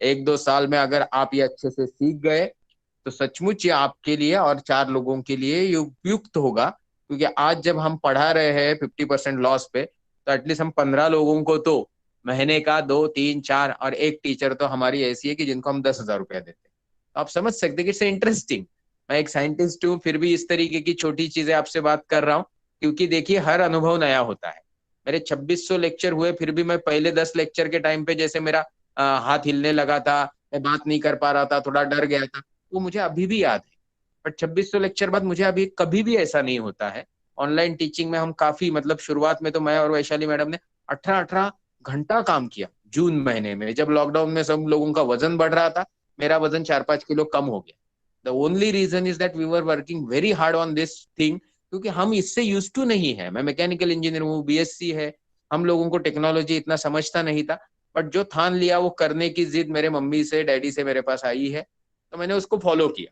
S2: 1-2 साल में अगर आप ये अच्छे से सीख गए तो सचमुच ये आपके लिए और 4 लोगों के लिए ये उपयुक्त होगा। क्योंकि आज जब हम पढ़ा रहे हैं 50% लॉस पे, तो एटलीस्ट हम 15 लोगों को तो महीने का 2, 3, 4 और एक टीचर तो हमारी ऐसी है कि जिनको हम 10,000 रुपया देते हैं। तो आप समझ सकते हैं कि इट्स इंटरेस्टिंग। मैं एक साइंटिस्ट हूँ, फिर भी इस तरीके की छोटी चीजें आपसे बात कर रहा हूँ, क्योंकि देखिए हर अनुभव नया होता है। मेरे 2600 लेक्चर हुए, फिर भी मैं पहले 10 लेक्चर के टाइम पे जैसे मेरा हाथ हिलने लगा था, मैं बात नहीं कर पा रहा था, थोड़ा डर गया था, वो मुझे अभी भी याद है। बट 2600 लेक्चर बाद मुझे अभी कभी भी ऐसा नहीं होता है। ऑनलाइन टीचिंग में हम काफी, मतलब शुरुआत में तो मैं और वैशाली मैडम ने 18-18 घंटा काम किया जून महीने में, जब लॉकडाउन में सब लोगों का वजन बढ़ रहा था। मेरा वजन 4-5 किलो कम हो गया। The only reason is that we were working very hard on this thing, क्योंकि हम इससे यूज टू नहीं है। मैं मैकेनिकल इंजीनियर हूँ, बीएससी है, हम लोगों को टेक्नोलॉजी इतना समझता नहीं था। बट जो ठान लिया वो करने की जिद मेरे मम्मी से, डैडी से मेरे पास आई है, तो मैंने उसको फॉलो किया।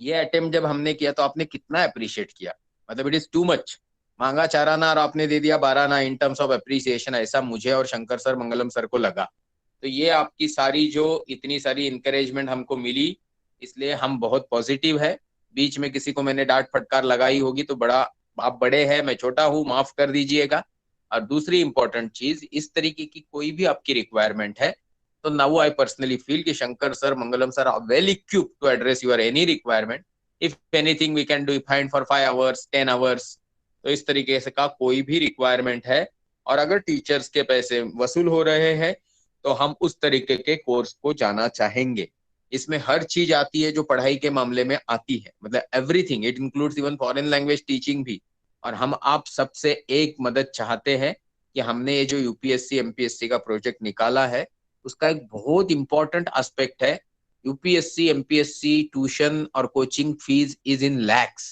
S2: ये अटेम्प्ट जब हमने किया तो आपने कितना अप्रिशिएट किया, मतलब इट इज टू मच। मांगा 4 आना और आपने दे दिया 12 आना इन टर्म्स ऑफ अप्रिसिएशन, ऐसा मुझे और शंकर सर, मंगलम सर को लगा। तो ये आपकी सारी जो इतनी सारी इंकरेजमेंट हमको मिली, इसलिए हम बहुत पॉजिटिव है। बीच में किसी को मैंने डांट फटकार लगाई होगी तो बड़ा, आप बड़े हैं, मैं छोटा हूँ, माफ कर दीजिएगा। और दूसरी इंपॉर्टेंट चीज, इस तरीके की कोई भी आपकी रिक्वायरमेंट है तो नाउ आई पर्सनली फील कि Shankar sir, Mangalam sir are well equipped to address your any requirement. If anything we can do find for 5 hours 10 hours. तो इस तरीके से का कोई भी रिक्वायरमेंट है, और अगर टीचर्स के पैसे वसूल हो रहे हैं तो हम उस तरीके के कोर्स को जाना चाहेंगे। इसमें हर चीज आती है जो पढ़ाई के मामले में आती है, मतलब everything, it includes even foreign language teaching भी। और हम आप सबसे एक मदद चाहते हैं कि हमने ये जो यूपीएससी एमपीएससी का प्रोजेक्ट निकाला है, उसका एक बहुत इंपॉर्टेंट एस्पेक्ट है, यूपीएससी एमपीएससी ट्यूशन और coaching fees is in lakhs.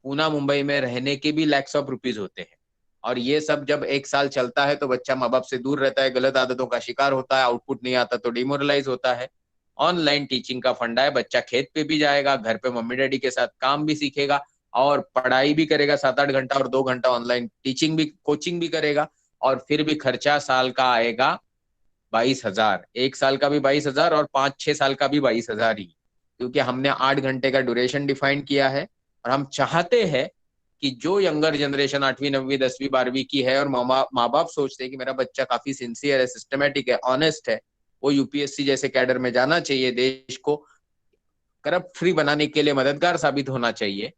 S2: Poona Mumbai में रहने के भी लैक्स ऑफ रुपीज होते हैं। और ये सब जब 1 साल चलता है तो बच्चा माँ बाप से दूर रहता है, गलत आदतों का शिकार होता है, आउटपुट नहीं आता तो डिमोरलाइज होता है। ऑनलाइन टीचिंग का फंडा है, बच्चा खेत पे भी जाएगा, घर पे मम्मी डैडी के साथ काम भी सीखेगा और पढ़ाई भी करेगा 7-8 घंटा, और 2 घंटा ऑनलाइन टीचिंग भी, कोचिंग भी करेगा। और फिर भी खर्चा साल का आएगा 22,000, 1 साल का भी 22,000 और 5-6 साल का भी 22,000 ही, क्योंकि हमने 8 घंटे का ड्यूरेशन डिफाइन किया है। और हम चाहते हैं कि जो यंगर जनरेशन 8वीं 9वीं 10वीं 12वीं की है और माँ बाप सोचते हैं कि मेरा बच्चा काफी सिंसियर है, सिस्टमेटिक है, ऑनेस्ट है, वो यूपीएससी जैसे कैडर में जाना चाहिए, देश को करप्ट फ्री बनाने के लिए मददगार साबित होना चाहिए,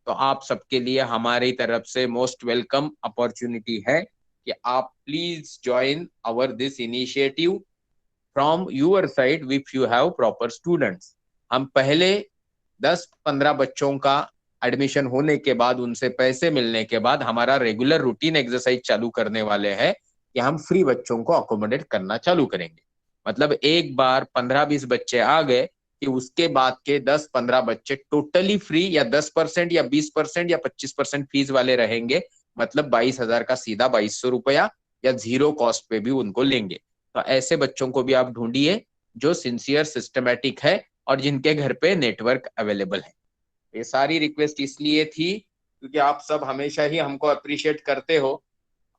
S2: तो आप सबके लिए हमारी तरफ से मोस्ट वेलकम अपॉर्चुनिटी है कि आप please join our this initiative from your side if you have proper students. हम पहले 10-15 बच्चों का एडमिशन होने के बाद, उनसे पैसे मिलने के बाद हमारा रेगुलर रूटीन एक्सरसाइज चालू करने वाले हैं कि हम फ्री बच्चों को अकोमोडेट करना चालू करेंगे। मतलब एक बार 15-20 बच्चे आ गए कि उसके बाद के 10-15 बच्चे टोटली फ्री या 10% या 20% या 25% फीस वाले रहेंगे। मतलब 22,000 का सीधा 2200 रुपया या जीरो कॉस्ट पे भी उनको लेंगे। तो ऐसे बच्चों को भी आप ढूंढिए जो सिंसियर, सिस्टमैटिक है और जिनके घर पे नेटवर्क अवेलेबल है। ये सारी रिक्वेस्ट इसलिए थी क्योंकि आप सब हमेशा ही हमको अप्रिशिएट करते हो,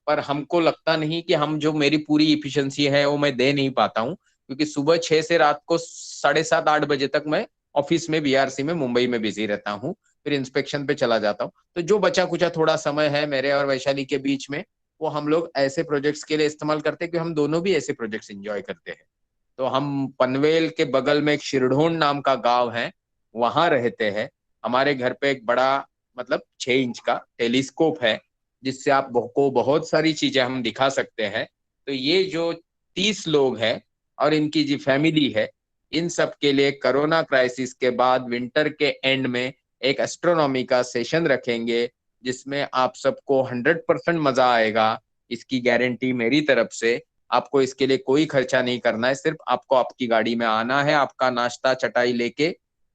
S2: पर हमको लगता नहीं कि हम जो मेरी पूरी इफिशिएंसी है वो मैं दे नहीं पाता हूँ, क्योंकि सुबह 6 से रात को 7:30-8 बजे तक मैं ऑफिस में बीआरसी में मुंबई में बिजी रहता हूँ, फिर इंस्पेक्शन पे चला जाता हूँ। तो जो बचा कुचा थोड़ा समय है मेरे और वैशाली के बीच में, वो हम लोग ऐसे प्रोजेक्ट्स के लिए इस्तेमाल करते हैं कि हम दोनों भी ऐसे प्रोजेक्ट्स एंजॉय करते हैं। तो हम पनवेल के बगल में एक शिरढोण नाम का गांव है, वहां रहते हैं। हमारे घर पे एक बड़ा मतलब 6 इंच का टेलीस्कोप है जिससे आपको बहुत सारी चीजें हम दिखा सकते हैं। तो ये जो 30 लोग हैं और इनकी जी फैमिली है, इन सब के लिए कोरोना क्राइसिस के बाद विंटर के एंड में एक एस्ट्रोनॉमी का सेशन रखेंगे जिसमें आप सबको 100% मजा आएगा। इसकी गारंटी मेरी तरफ से। आपको इसके लिए कोई खर्चा नहीं करना है, सिर्फ आपको आपकी गाड़ी में आना है, आपका नाश्ता चटाई लेके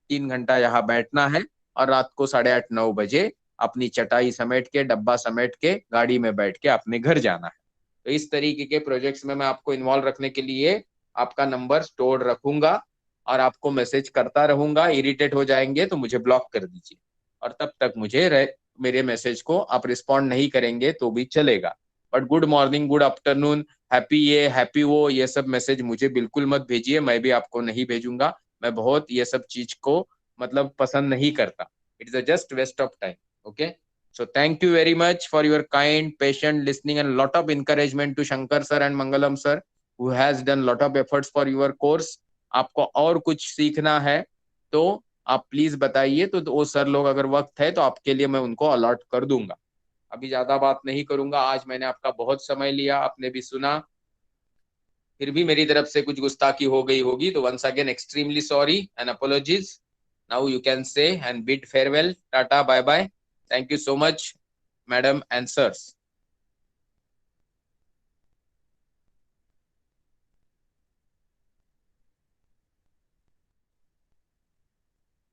S2: 3 घंटा यहाँ बैठना है और रात को 8:30-9 बजे अपनी चटाई समेट के, डब्बा समेट के, गाड़ी में बैठ के अपने घर जाना है। तो इस तरीके के प्रोजेक्ट्स में मैं आपको इन्वॉल्व रखने के लिए आपका नंबर स्टोर रखूंगा और आपको मैसेज करता रहूंगा। इरिटेट हो जाएंगे तो मुझे ब्लॉक कर दीजिए, और तब तक मेरे मैसेज को आप रिस्पॉन्ड नहीं करेंगे तो भी चलेगा। But good morning, good afternoon, happy ये हैप्पी वो, ये सब मैसेज मुझे बिल्कुल मत भेजिए, मैं भी आपको नहीं भेजूंगा। मैं बहुत ये सब चीज को मतलब पसंद नहीं करता। It is a just waste of time. Okay, so thank you very much for your kind, patient listening and lot of encouragement to Shankar sir and Mangalam sir, who has done lot of efforts for your course. आपको और कुछ सीखना है तो आप please बताइए, तो वो सर लोग अगर वक्त है तो आपके लिए मैं उनको अलॉट कर दूंगा। अभी ज्यादा बात नहीं करूंगा, आज मैंने आपका बहुत समय लिया, आपने भी सुना, फिर भी मेरी तरफ से कुछ गुस्ताखी हो गई होगी तो once again extremely sorry and apologies. Now you can say and bid farewell, tata, bye bye. Thank you so much, madam and sirs.